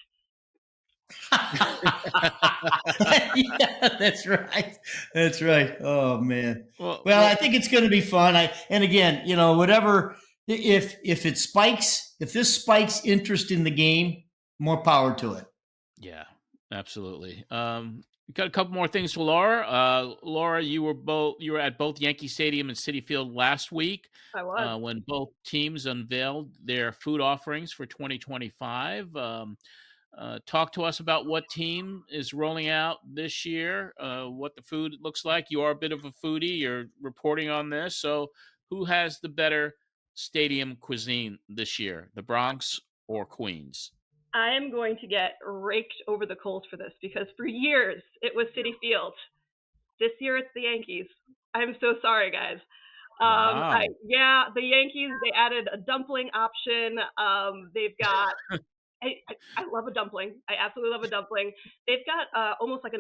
B: Yeah, that's right. That's right. Oh man. Well, I think it's going to be fun. And again, whatever. If this spikes interest in the game, more power to it.
A: Yeah, absolutely. We got a couple more things for Laura. Laura, you were at both Yankee Stadium and Citi Field last week.
H: I was.
A: When both teams unveiled their food offerings for 2025. Talk to us about what team is rolling out this year, what the food looks like. You are a bit of a foodie. You're reporting on this. So, who has the better stadium cuisine this year, the Bronx or Queens?
H: I am going to get raked over the coals for this because for years it was Citi Field. This year it's the Yankees. I'm so sorry, guys.
A: Wow.
H: The Yankees, they added a dumpling option. They've got, I love a dumpling. I absolutely love a dumpling. They've got almost like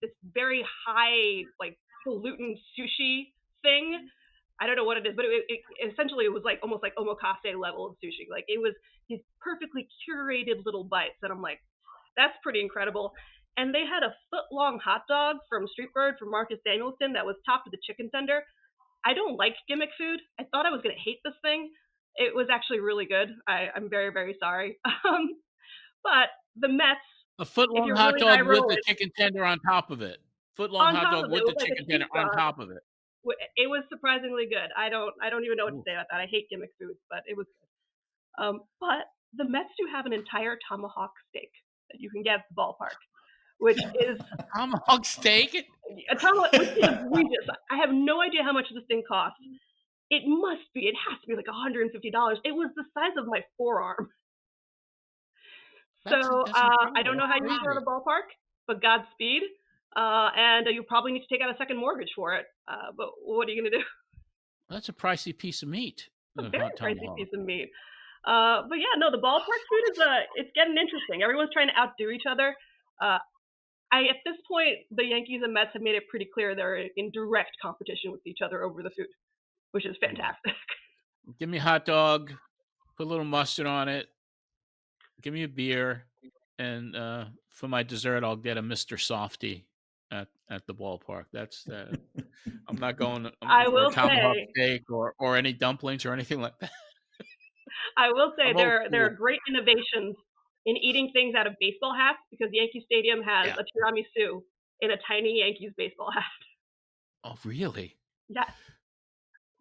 H: this very high, like gluten sushi thing. I don't know what it is, but it essentially it was like almost like omakase level of sushi. Like it was these perfectly curated little bites, and I'm like, that's pretty incredible. And they had a foot-long hot dog from Street Bird from Marcus Danielson that was topped with a chicken tender. I don't like gimmick food. I thought I was going to hate this thing. It was actually really good. I'm very, very sorry. But the Mets,
A: A
H: if
A: foot-long
H: you're
A: hot
H: really
A: dog
H: high
A: with the
H: rolling,
A: chicken tender on top of it. Foot-long
H: on
A: hot
H: top
A: dog
H: of it,
A: with
H: it
A: the
H: was like
A: chicken
H: a
A: tender on
H: pizza.
A: top of it.
H: It was surprisingly good. I don't even know what to
A: Ooh.
H: say about that. I hate gimmick foods, but it was good. But the Mets do have an entire tomahawk steak that you can get at the ballpark, which is
A: Tomahawk steak?
H: a tomahawk, which is egregious. I have no idea how much this thing costs. It has to be like $150. It was the size of my forearm.
A: That's
H: So
A: incredible.
H: I don't know how you
A: That's
H: feel at
A: crazy.
H: a ballpark, but Godspeed. And you probably need to take out a second mortgage for it. But what are you going to do?
A: That's a pricey piece of meat.
H: It's a
A: A
H: very
A: hot
H: pricey
A: tomahawk.
H: piece of meat. But yeah, no, the ballpark food is it's getting interesting. Everyone's trying to outdo each other. At this point, the Yankees and Mets have made it pretty clear they're in direct competition with each other over the food, which is fantastic.
A: Give me a hot dog, put a little mustard on it, give me a beer, and for my dessert, I'll get a Mr. Softy at the ballpark. That's I'm not going
H: I
A: for a
H: will
A: tomahawk
H: say,
A: steak or any dumplings or anything like that. I'm old
H: there are
A: school.
H: great innovations in eating things out of baseball hats because Yankee Stadium has
A: Yeah.
H: a tiramisu in a tiny Yankees baseball hat.
A: Oh, really?
H: Yes,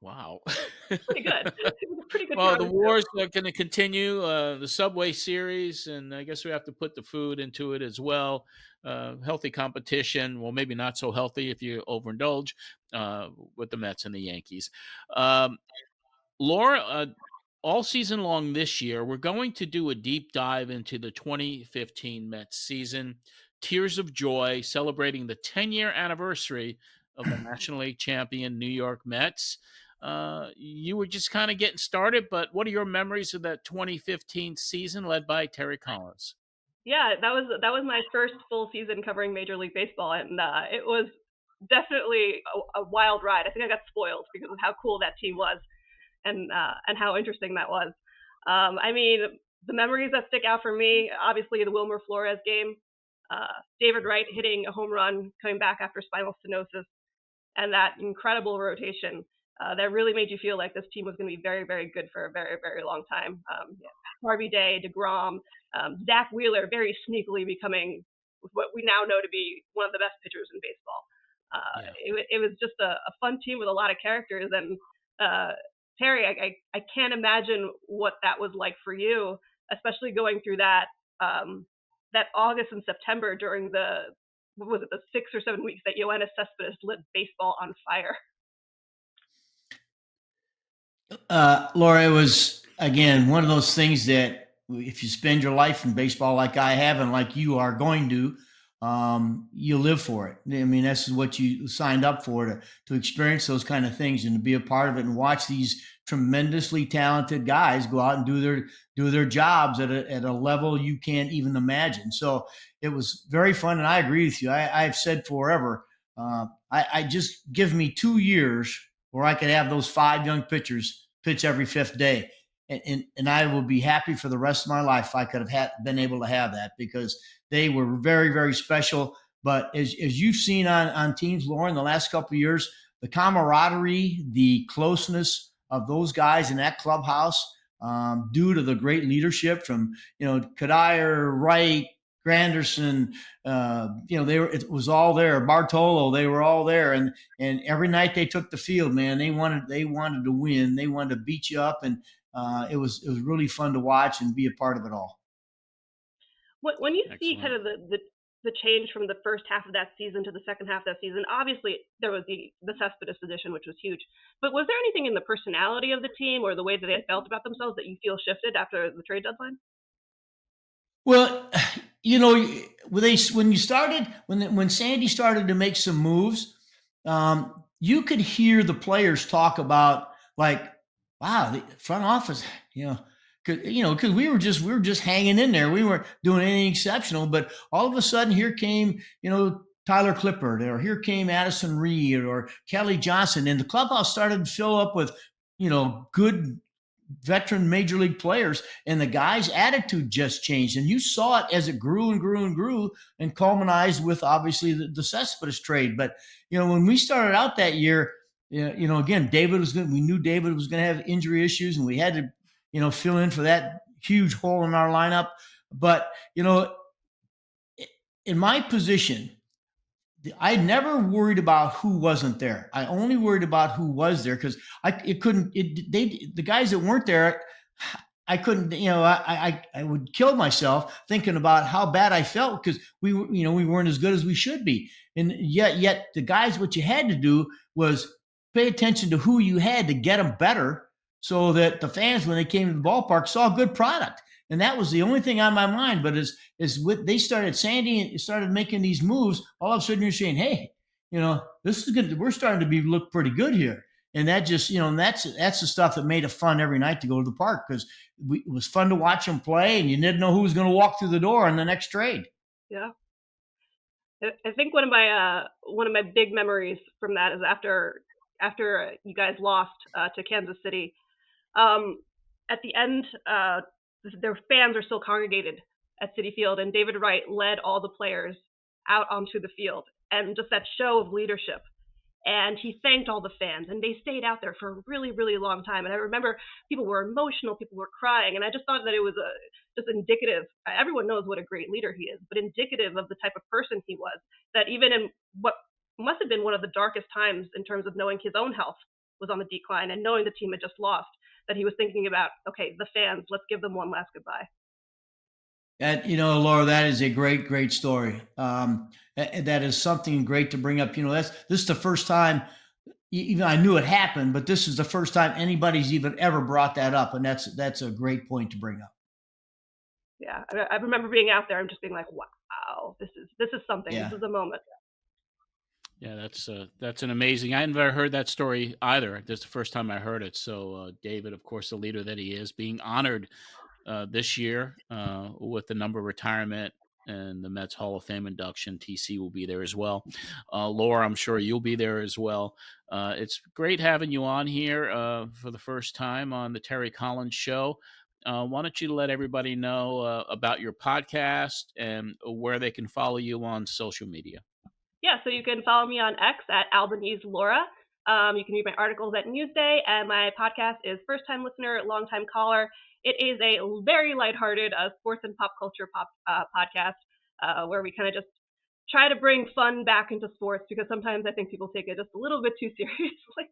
A: Wow.
H: pretty good. It was a pretty good
A: Well, the
H: tiramisu.
A: wars are going to continue. The Subway Series, and I guess we have to put the food into it as well. Healthy competition. Well, maybe not so healthy if you overindulge with the Mets and the Yankees. Um, Laura, all season long this year, we're going to do a deep dive into the 2015 Mets season. Tears of Joy, celebrating the 10-year anniversary of the National League champion New York Mets. You were just kind of getting started, but what are your memories of that 2015 season led by Terry Collins?
H: Yeah, that was my first full season covering Major League Baseball, and it was definitely a wild ride. I think I got spoiled because of how cool that team was, and how interesting that was. I mean, the memories that stick out for me, obviously the Wilmer Flores game, David Wright hitting a home run coming back after spinal stenosis, and that incredible rotation that really made you feel like this team was going to be very, very good for a very, very long time. Harvey Day, DeGrom, Zach Wheeler, very sneakily becoming what we now know to be one of the best pitchers in baseball.
A: Yeah.
H: It was just a fun team with a lot of characters. And Terry, I can't imagine what that was like for you, especially going through that that August and September during the 6 or 7 weeks that Yoenis Cespedes lit baseball on fire.
B: Laura, it was, again, one of those things that if you spend your life in baseball like I have and like you are going to, you live for it. I mean, this is what you signed up for, to experience those kind of things and to be a part of it and watch these tremendously talented guys go out and do their jobs at a level you can't even imagine. So it was very fun. And I agree with you. I've said forever, I just give me 2 years where I could have those 5 young pitchers pitch every 5th day. And I will be happy for the rest of my life if I could have been able to have that, because they were very, very special. But as you've seen on teams, Lauren, the last couple of years, the camaraderie, the closeness of those guys in that clubhouse, due to the great leadership from, Kadair, Wright, Granderson, it was all there. Bartolo, they were all there, and every night they took the field, man. They wanted to win. They wanted to beat you up, and it was really fun to watch and be a part of it all.
H: When you see kind
A: Excellent.
H: of the change from the first half of that season to the second half of that season, obviously there was the Cespedes edition, which was huge. But was there anything in the personality of the team or the way that they felt about themselves that you feel shifted after the trade deadline?
B: Well, when Sandy started to make some moves, you could hear the players talk about like, wow, the front office, because we were just hanging in there. We weren't doing anything exceptional, but all of a sudden here came, Tyler Clippard, or here came Addison Reed or Kelly Johnson, and the clubhouse started to fill up with, good veteran major league players, and the guys' attitude just changed. And you saw it as it grew and grew and grew and culminized with obviously the Cespedes trade. But, when we started out that year, again, we knew David was going to have injury issues, and we had to, fill in for that huge hole in our lineup. But, in my position, I never worried about who wasn't there. I only worried about who was there, because the guys that weren't there, I couldn't, I would kill myself thinking about how bad I felt, because we weren't as good as we should be. And yet the guys, what you had to do was pay attention to who you had to get them better, so that the fans, when they came to the ballpark, saw a good product. And that was the only thing on my mind. But as they started, Sandy started making these moves, all of a sudden you're saying, hey, this is good. We're starting to look pretty good here. And that just, that's the stuff that made it fun every night to go to the park, because it was fun to watch them play, and you didn't know who was going to walk through the door in the next trade.
H: Yeah. I think one of my big memories from that is after you guys lost to Kansas City. At the end, their fans are still congregated at Citi Field, and David Wright led all the players out onto the field, and just that show of leadership. And he thanked all the fans, and they stayed out there for a really, really long time. And I remember people were emotional, people were crying, and I just thought that it was just indicative. Everyone knows what a great leader he is, but indicative of the type of person he was, that even in what must have been one of the darkest times in terms of knowing his own health was on the decline and knowing the team had just lost, that he was thinking about, okay, the fans, let's give them one last goodbye.
B: And, Laura, that is a great, great story. That is something great to bring up. This is the first time, even I knew it happened, but this is the first time anybody's even ever brought that up. And that's a great point to bring up.
H: Yeah. I remember being out there and just being like, wow, this is something.
B: Yeah.
H: This is a moment.
A: Yeah, that's an amazing. I never heard that story either. This is the first time I heard it. So David, of course, the leader that he is, being honored this year with the number retirement and the Mets Hall of Fame induction. TC will be there as well. Laura, I'm sure you'll be there as well. It's great having you on here for the first time on the Terry Collins Show. Why don't you let everybody know about your podcast and where they can follow you on social media?
H: Yeah, so you can follow me on X at Albanese Laura. You can read my articles at Newsday, and my podcast is First Time Listener, Long Time Caller. It is a very lighthearted sports and pop culture podcast where we kind of just try to bring fun back into sports, because sometimes I think people take it just a little bit too seriously.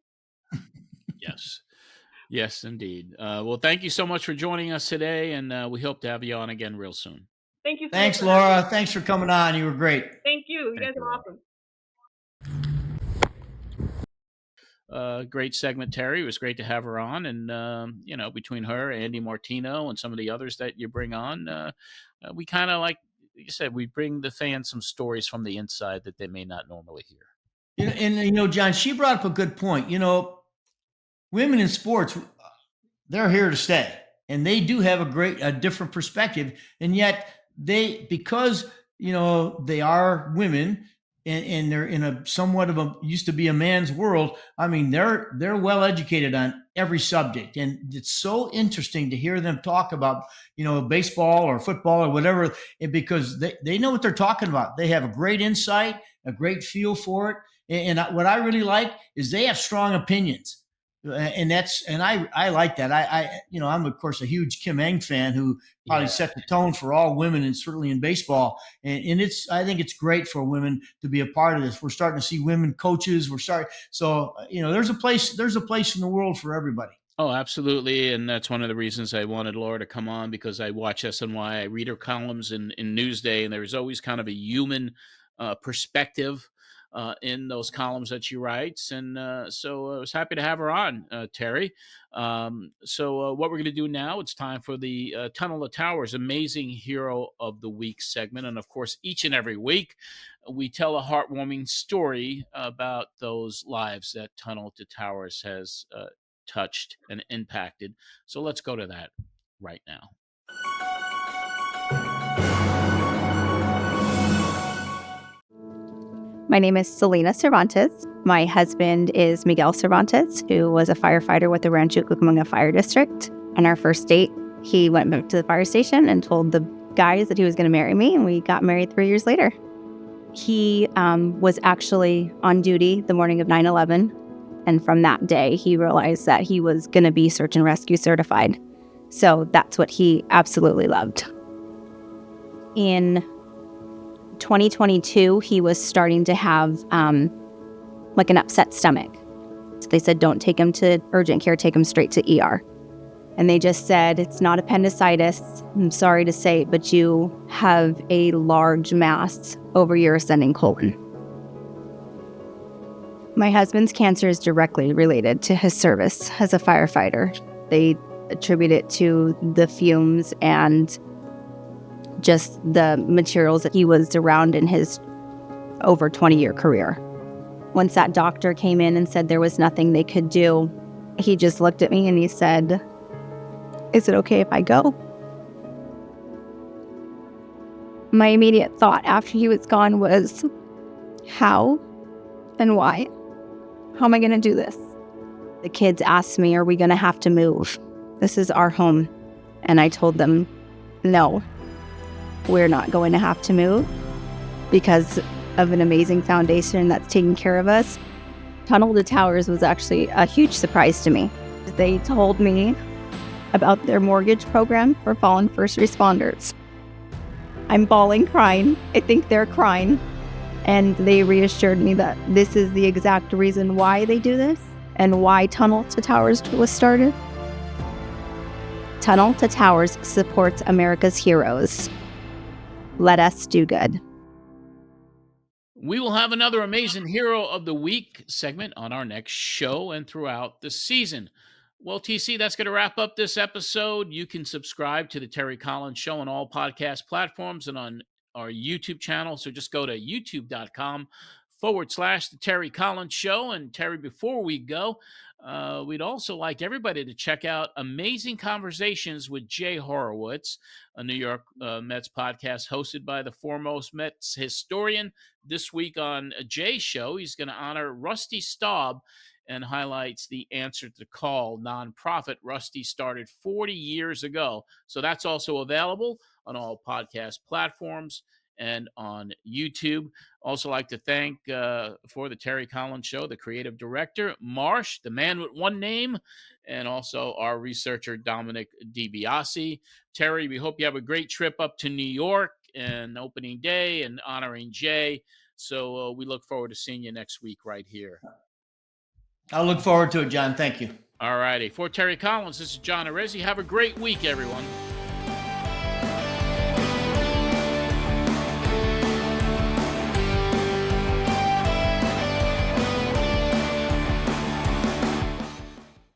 A: Yes, indeed. Well, thank you so much for joining us today, and we hope to have you on again real soon.
H: Thank you.
B: Thanks, Laura. Thanks for coming on. You were great.
H: Thank you. You guys are awesome.
A: Great segment, Terry. It was great to have her on. And, between her, Andy Martino, and some of the others that you bring on, we kind of, like you said, we bring the fans some stories from the inside that they may not normally hear.
B: And John, she brought up a good point. Women in sports, they're here to stay, and they do have a different perspective. And yet because they are women, and they're in a somewhat of used to be a man's world. I mean, they're well educated on every subject, and it's so interesting to hear them talk about, baseball or football or whatever, because they know what they're talking about. They have a great insight, a great feel for it. And what I really like is they have strong opinions. And I like that. I'm of course a huge Kim Eng fan, who probably set the tone for all women, and certainly in baseball. And I think it's great for women to be a part of this. We're starting to see women coaches. There's a place in the world for everybody.
A: Oh, absolutely. And that's one of the reasons I wanted Laura to come on, because I watch SNY. I read her columns in Newsday, and there's always kind of a human perspective in those columns that she writes. And so I was happy to have her on, Terry. So what we're going to do now, it's time for the Tunnel to Towers Amazing Hero of the Week segment. And of course, each and every week, we tell a heartwarming story about those lives that Tunnel to Towers has touched and impacted. So let's go to that right now.
G: My name is Selena Cervantes. My husband is Miguel Cervantes, who was a firefighter with the Rancho Cucamonga Fire District. On our first date, he went back to the fire station and told the guys that he was going to marry me, and we got married 3 years later. He was actually on duty the morning of 9/11. And from that day, he realized that he was going to be search and rescue certified. So that's what he absolutely loved. In 2022, he was starting to have like an upset stomach. So they said, don't take him to urgent care, take him straight to ER. And they just said, it's not appendicitis. I'm sorry to say, but you have a large mass over your ascending colon. My husband's cancer is directly related to his service as a firefighter. They attribute it to the fumes and just the materials that he was around in his over 20-year career. Once that doctor came in and said there was nothing they could do, he just looked at me and he said, "Is it okay if I go?" My immediate thought after he was gone was, how and why? How am I going to do this? The kids asked me, are we going to have to move? This is our home. And I told them, no, we're not going to have to move because of an amazing foundation that's taking care of us. Tunnel to Towers was actually a huge surprise to me. They told me about their mortgage program for fallen first responders. I'm bawling, crying. I think they're crying. And they reassured me that this is the exact reason why they do this and why Tunnel to Towers was started. Tunnel to Towers supports America's heroes. Let us do good.
A: We will have another Amazing Hero of the Week segment on our next show and throughout the season. Well, TC, that's going to wrap up this episode. You can subscribe to the Terry Collins Show on all podcast platforms and on our YouTube channel. So just go to youtube.com/The Terry Collins Show. And Terry, before we go, we'd also like everybody to check out Amazing Conversations with Jay Horowitz, a New York Mets podcast hosted by the foremost Mets historian. This week on Jay's show, he's going to honor Rusty Staub and highlights the Answer to Call nonprofit Rusty started 40 years ago. So that's also available on all podcast platforms and on YouTube. Also like to thank for the Terry Collins Show, the creative director, Marsh, the man with one name, and also our researcher, Dominic DiBiase. Terry, we hope you have a great trip up to New York and opening day and honoring Jay. So we look forward to seeing you next week right here.
B: I'll look forward to it, John. Thank you.
A: All righty. For Terry Collins, this is John Arezzi. Have a great week, everyone.